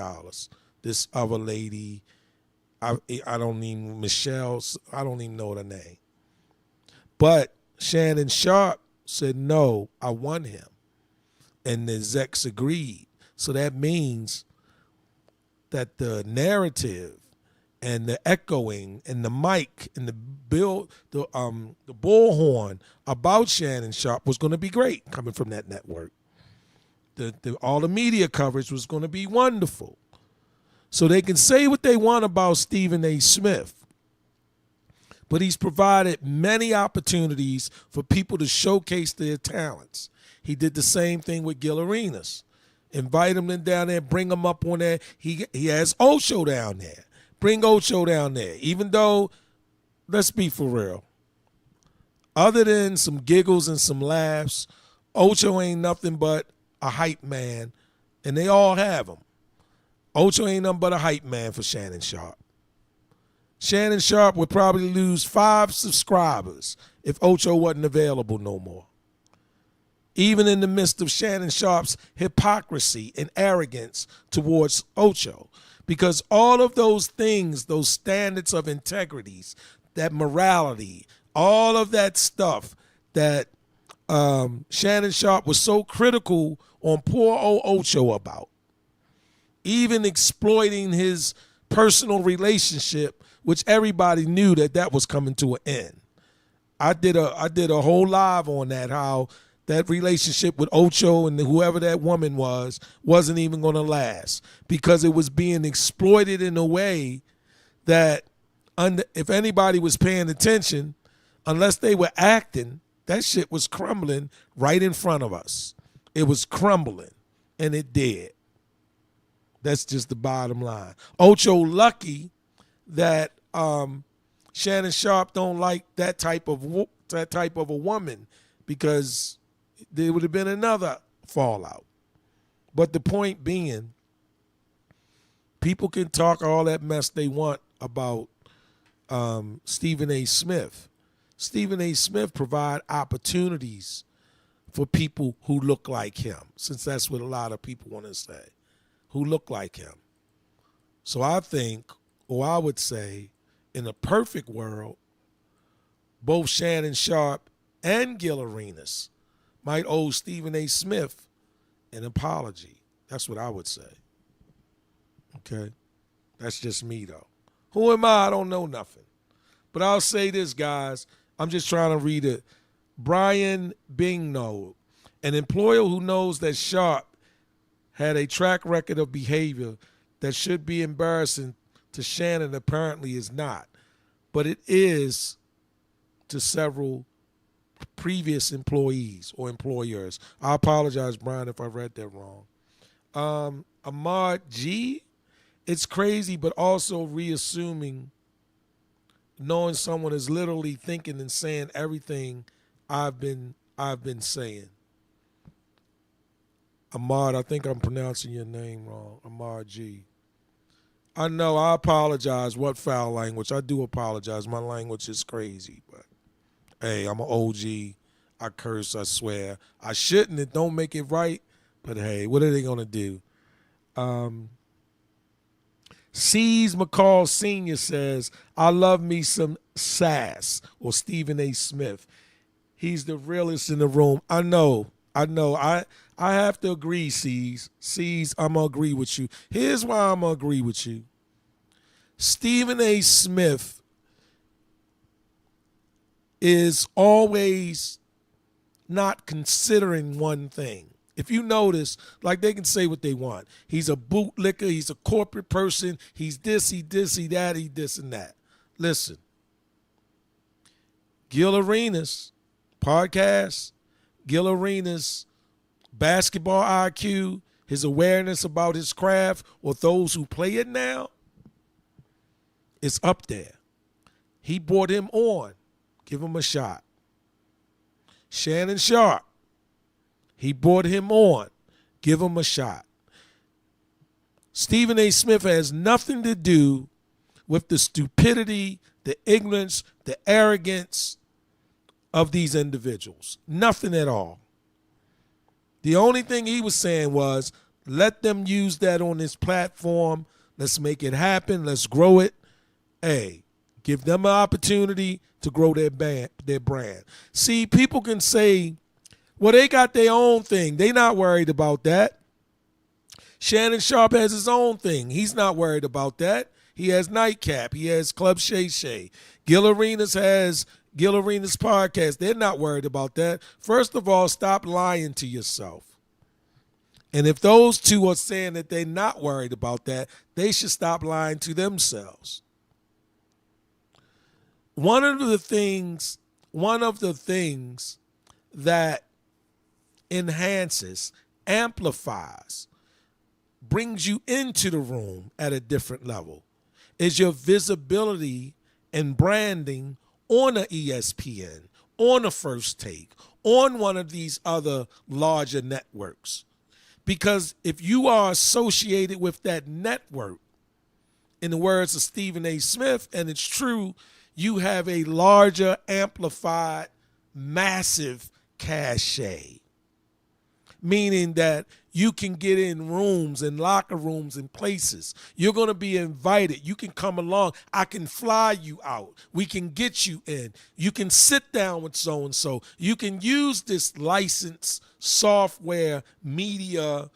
This other lady, I don't even, Michelle, I don't even know her name. But Shannon Sharpe said, no, I want him. And the execs agreed. So that means that the narrative and the echoing and the mic and the bullhorn about Shannon Sharpe was going to be great coming from that network. All the media coverage was going to be wonderful. So they can say what they want about Stephen A. Smith, but he's provided many opportunities for people to showcase their talents. He did the same thing with Gil Arenas. Invite him down there, bring him up on there. He has Ocho down there. Bring Ocho down there. Even though, let's be for real, other than some giggles and some laughs, Ocho ain't nothing but a hype man, and they all have him. Ocho ain't nothing but a hype man for Shannon Sharpe. Shannon Sharpe would probably lose 5 subscribers if Ocho wasn't available no more. Even in the midst of Shannon Sharpe's hypocrisy and arrogance towards Ocho. Because all of those things, those standards of integrities, that morality, all of that stuff that Shannon Sharpe was so critical on poor old Ocho about, even exploiting his personal relationship, which everybody knew that was coming to an end. I did a whole live on that, how that relationship with Ocho and whoever that woman wasn't even going to last because it was being exploited in a way that if anybody was paying attention, unless they were acting, that shit was crumbling right in front of us. It was crumbling, and it did. That's just the bottom line. Ocho lucky that Shannon Sharpe don't like that type of a woman, because there would have been another fallout. But the point being, people can talk all that mess they want about Stephen A. Smith. Stephen A. Smith provide opportunities for people who look like him, since that's what a lot of people want to say, who look like him. So I think, or I would say, in a perfect world, both Shannon Sharpe and Gil Arenas might owe Stephen A. Smith an apology. That's what I would say. Okay? That's just me, though. Who am I? I don't know nothing. But I'll say this, guys. I'm just trying to read it. Brian Bingno, an employer who knows that Sharpe had a track record of behavior that should be embarrassing to Shannon, apparently is not. But it is to several previous employees or employers. I apologize, Brian, if I read that wrong. Ahmad G., it's crazy, but also reassuming knowing someone is literally thinking and saying everything I've been saying. Ahmad, I think I'm pronouncing your name wrong. Ahmad G. I know, I apologize. What foul language? I do apologize. My language is crazy, but hey, I'm an OG. I curse, I swear. I shouldn't. It don't make it right, but hey, what are they going to do? C's McCall Sr. says, I love me some Sass or Stephen A. Smith. He's the realest in the room. I know. I have to agree, C's. C's, I'm going to agree with you. Here's why I'm going to agree with you. Stephen A. Smith is always not considering one thing. If you notice, like they can say what they want. He's a bootlicker. He's a corporate person. He's this, he that, he this and that. Listen, Gil Arenas podcast, Gil Arenas basketball IQ, his awareness about his craft, or those who play it now, is up there. He brought him on. Give him a shot. Shannon Sharpe, he brought him on. Give him a shot. Stephen A. Smith has nothing to do with the stupidity, the ignorance, the arrogance of these individuals. Nothing at all. The only thing he was saying was, let them use that on this platform. Let's make it happen. Let's grow it. Hey, give them an opportunity to grow their brand. See, people can say, well, they got their own thing. They not worried about that. Shannon Sharpe has his own thing. He's not worried about that. He has Nightcap. He has Club Shay Shay. Gil Arenas has Gil Arenas podcast. They're not worried about that. First of all, stop lying to yourself. And if those two are saying that they're not worried about that, they should stop lying to themselves. One of the things that enhances, amplifies, brings you into the room at a different level is your visibility and branding on a ESPN, on a First Take, on one of these other larger networks. Because if you are associated with that network, in the words of Stephen A. Smith, and it's true, you have a larger, amplified, massive cachet. Meaning that you can get in rooms and locker rooms and places. You're going to be invited. You can come along. I can fly you out. We can get you in. You can sit down with so-and-so. You can use this license, software, media,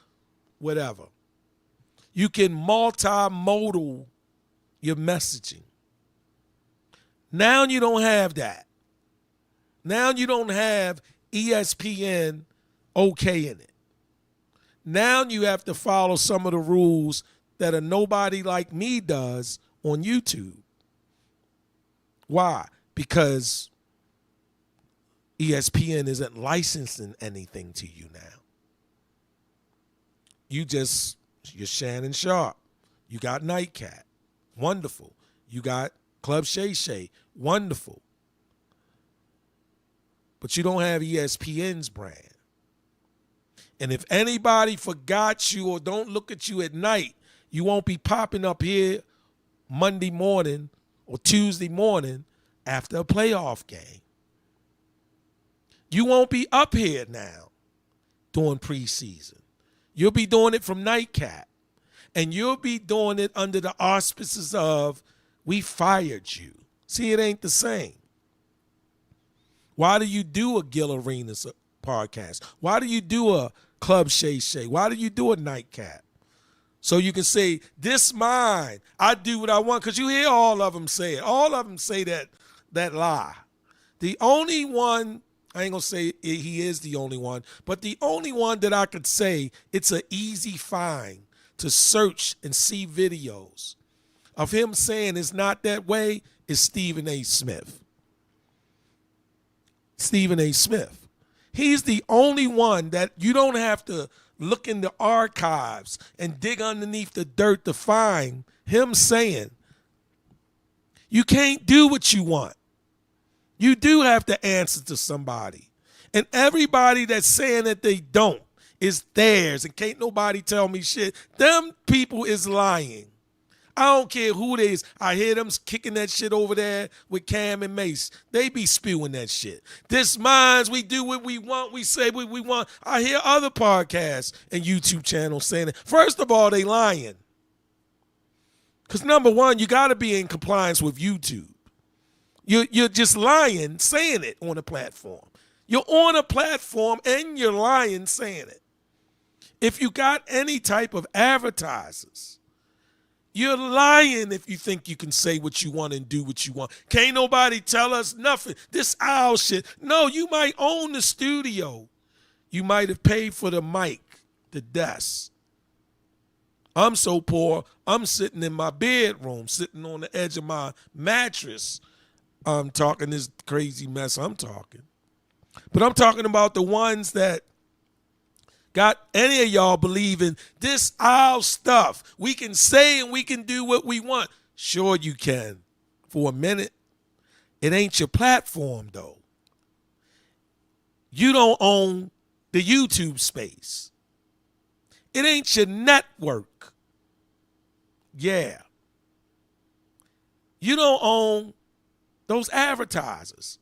whatever. You can multimodal your messaging. Now you don't have that. Now you don't have ESPN okay in it. Now you have to follow some of the rules that a nobody like me does on YouTube. Why? Because ESPN isn't licensing anything to you now. You're Shannon Sharpe. You got Nightcat. Wonderful. You got Club Shay Shay. Wonderful. But you don't have ESPN's brand. And if anybody forgot you or don't look at you at night, you won't be popping up here Monday morning or Tuesday morning after a playoff game. You won't be up here now during preseason. You'll be doing it from nightcap. And you'll be doing it under the auspices of, we fired you. See, it ain't the same. Why do you do a Gil Arenas podcast? Why do you do a Club Shay Shay? Why do you do a nightcap? So you can say, this mine. I do what I want. Because you hear all of them say it. All of them say that lie. The only one, I ain't going to say he is the only one, but the only one that I could say it's an easy find to search and see videos of him saying it's not that way is Stephen A. Smith. Stephen A. Smith. He's the only one that you don't have to look in the archives and dig underneath the dirt to find him saying you can't do what you want. You do have to answer to somebody. And everybody that's saying that they don't is theirs and can't nobody tell me shit. Them people is lying. I don't care who it is. I hear them kicking that shit over there with Cam and Mace. They be spewing that shit. This minds, we do what we want. We say what we want. I hear other podcasts and YouTube channels saying it. First of all, they lying. Because number one, you got to be in compliance with YouTube. You're just lying saying it on a platform. You're on a platform and you're lying saying it. If you got any type of advertisers, you're lying if you think you can say what you want and do what you want. Can't nobody tell us nothing. This owl shit. No, you might own the studio. You might have paid for the mic, the desk. I'm so poor, I'm sitting in my bedroom, sitting on the edge of my mattress. I'm talking this crazy mess I'm talking. But I'm talking about the ones that got any of y'all believing this our stuff. We can say and we can do what we want. Sure you can. For a minute. It ain't your platform, though. You don't own the YouTube space. It ain't your network. Yeah. You don't own those advertisers.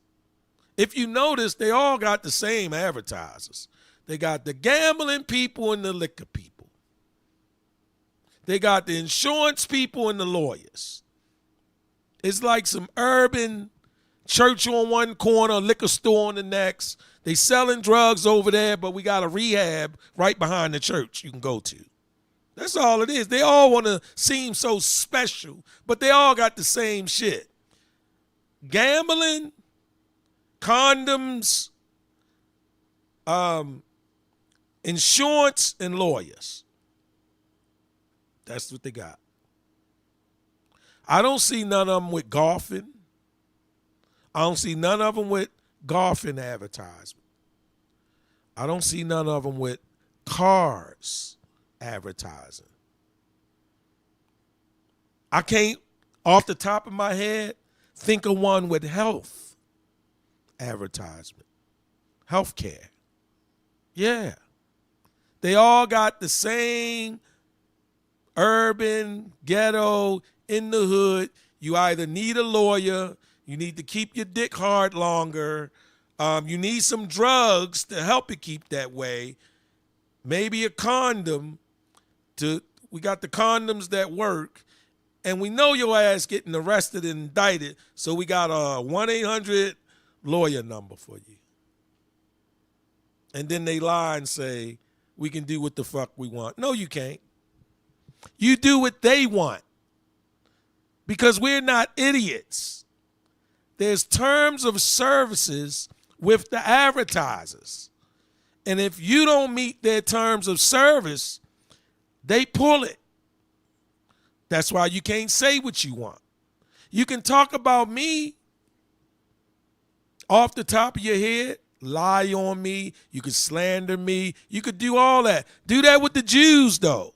If you notice, they all got the same advertisers. They got the gambling people and the liquor people. They got the insurance people and the lawyers. It's like some urban church on one corner, liquor store on the next. They selling drugs over there, but we got a rehab right behind the church you can go to. That's all it is. They all want to seem so special, but they all got the same shit. Gambling, condoms, insurance, and lawyers. That's what they got. I don't see none of them with golfing. I don't see none of them with golfing advertisement. I don't see none of them with cars advertising. I can't, off the top of my head, think of one with health advertisement. Healthcare. Yeah. They all got the same urban, ghetto, in the hood. You either need a lawyer, you need to keep your dick hard longer, you need some drugs to help you keep that way, maybe a condom. We got the condoms that work, and we know your ass getting arrested and indicted, so we got a 1-800 lawyer number for you. And then they lie and say, we can do what the fuck we want. No, you can't. You do what they want. Because we're not idiots. There's terms of services with the advertisers. And if you don't meet their terms of service, they pull it. That's why you can't say what you want. You can talk about me off the top of your head, lie on me, you could slander me, you could do all that. Do that with the Jews, though.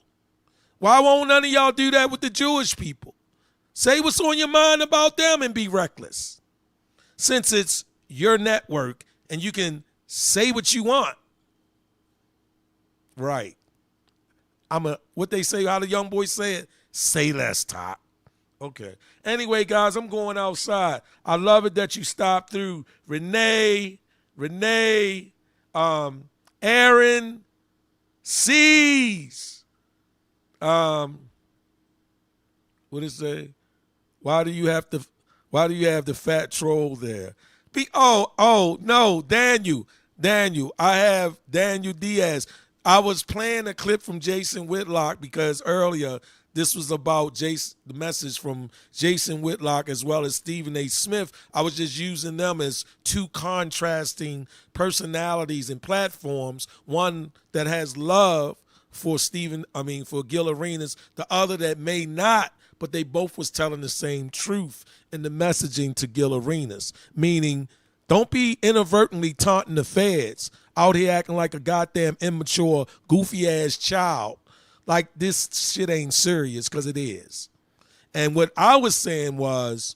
Why won't none of y'all do that with the Jewish people? Say what's on your mind about them and be reckless. Since it's your network and you can say what you want. Right. What they say, how the young boys say it, say less, Top. Okay. Anyway, guys, I'm going outside. I love it that you stopped through Renee, Aaron, C's. What is it? Why do you have the fat troll there? No, Daniel. I have Daniel Diaz. I was playing a clip from Jason Whitlock because earlier this was about the message from Jason Whitlock as well as Stephen A. Smith. I was just using them as two contrasting personalities and platforms. One that has love for Gil Arenas, the other that may not, but they both was telling the same truth in the messaging to Gil Arenas, meaning don't be inadvertently taunting the feds out here acting like a goddamn immature, goofy-ass child. Like this shit ain't serious, because it is. And what I was saying was,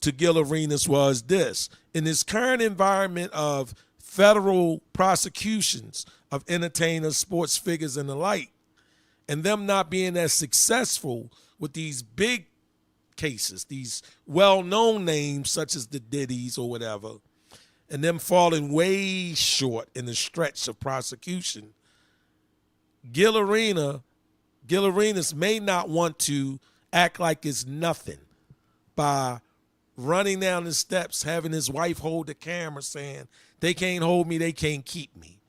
to Gil Arenas, was this. In this current environment of federal prosecutions of entertainers, sports figures, and the like, and them not being as successful with these big cases, these well-known names such as the Diddy's or whatever, and them falling way short in the stretch of prosecution, Gil Arenas may not want to act like it's nothing by running down the steps, having his wife hold the camera saying, they can't hold me, they can't keep me,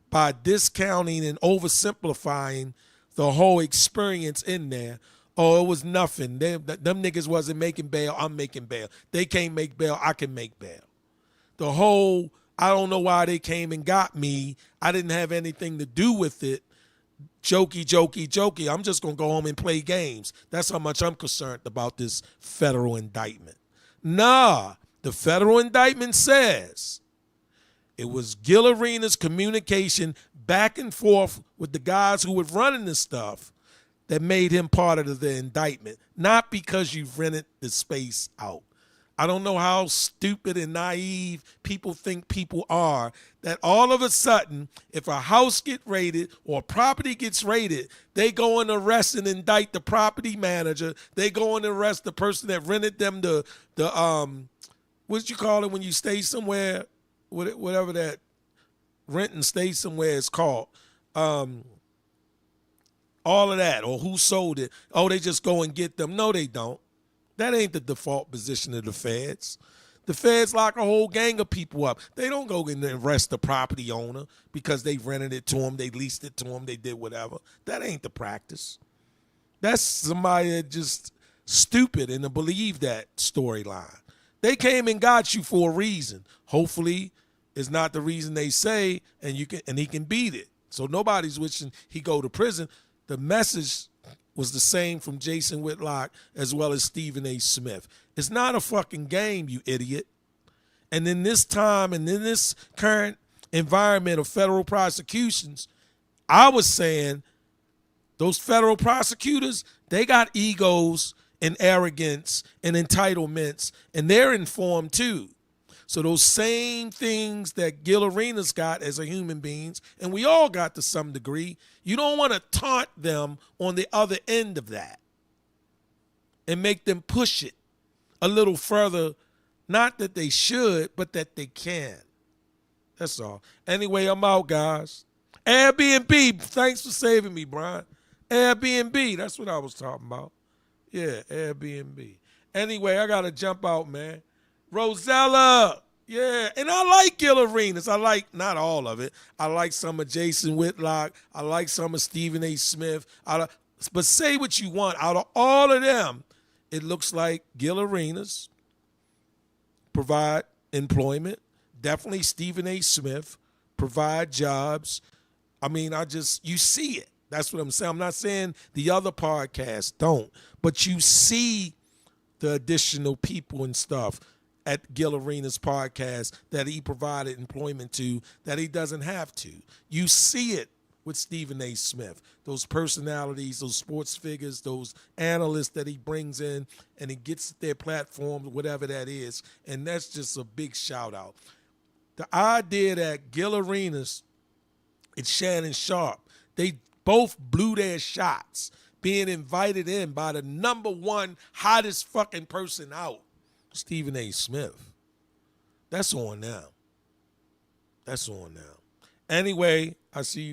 by discounting and oversimplifying the whole experience in there. Oh, it was nothing. Them niggas wasn't making bail. I'm making bail. They can't make bail. I can make bail. The whole, I don't know why they came and got me. I didn't have anything to do with it. Jokey. I'm just going to go home and play games. That's how much I'm concerned about this federal indictment. Nah, the federal indictment says it was Gil Arenas' communication back and forth with the guys who were running this stuff that made him part of the indictment, not because you've rented the space out. I don't know how stupid and naive people think people are, that all of a sudden, if a house get raided or property gets raided, they go and arrest and indict the property manager. They go and arrest the person that rented them the what you call it when you stay somewhere, whatever that rent and stay somewhere is called. All of that, or who sold it. Oh, they just go and get them. No, they don't. That ain't the default position of the feds. The feds lock a whole gang of people up. They don't go and arrest the property owner because they rented it to them, they leased it to them, they did whatever. That ain't the practice. That's somebody that just stupid and to believe that storyline. They came and got you for a reason. Hopefully, it's not the reason they say, and he can beat it. So nobody's wishing he go to prison. The message was the same from Jason Whitlock as well as Stephen A. Smith. It's not a fucking game, you idiot. And in this time and in this current environment of federal prosecutions, I was saying those federal prosecutors, they got egos and arrogance and entitlements, and they're informed too. So those same things that Gil Arenas got as a human beings, and we all got to some degree, you don't want to taunt them on the other end of that and make them push it a little further. Not that they should, but that they can. That's all. Anyway, I'm out, guys. Airbnb, thanks for saving me, Brian. Airbnb, that's what I was talking about. Yeah, Airbnb. Anyway, I got to jump out, man. Rosella, yeah, and I like Gil Arenas. I like not all of it. I like some of Jason Whitlock. I like some of Stephen A. Smith. But say what you want. Out of all of them, it looks like Gil Arenas provide employment. Definitely Stephen A. Smith provide jobs. I mean, you see it. That's what I'm saying. I'm not saying the other podcasts don't, but you see the additional people and stuff at Gil Arenas' podcast that he provided employment to that he doesn't have to. You see it with Stephen A. Smith, those personalities, those sports figures, those analysts that he brings in, and he gets their platforms, whatever that is, and that's just a big shout out. The idea that Gil Arenas It's Shannon Sharpe. They both blew their shots, being invited in by the #1 hottest fucking person out, Stephen A. Smith. That's on now. That's on now. Anyway, I see you.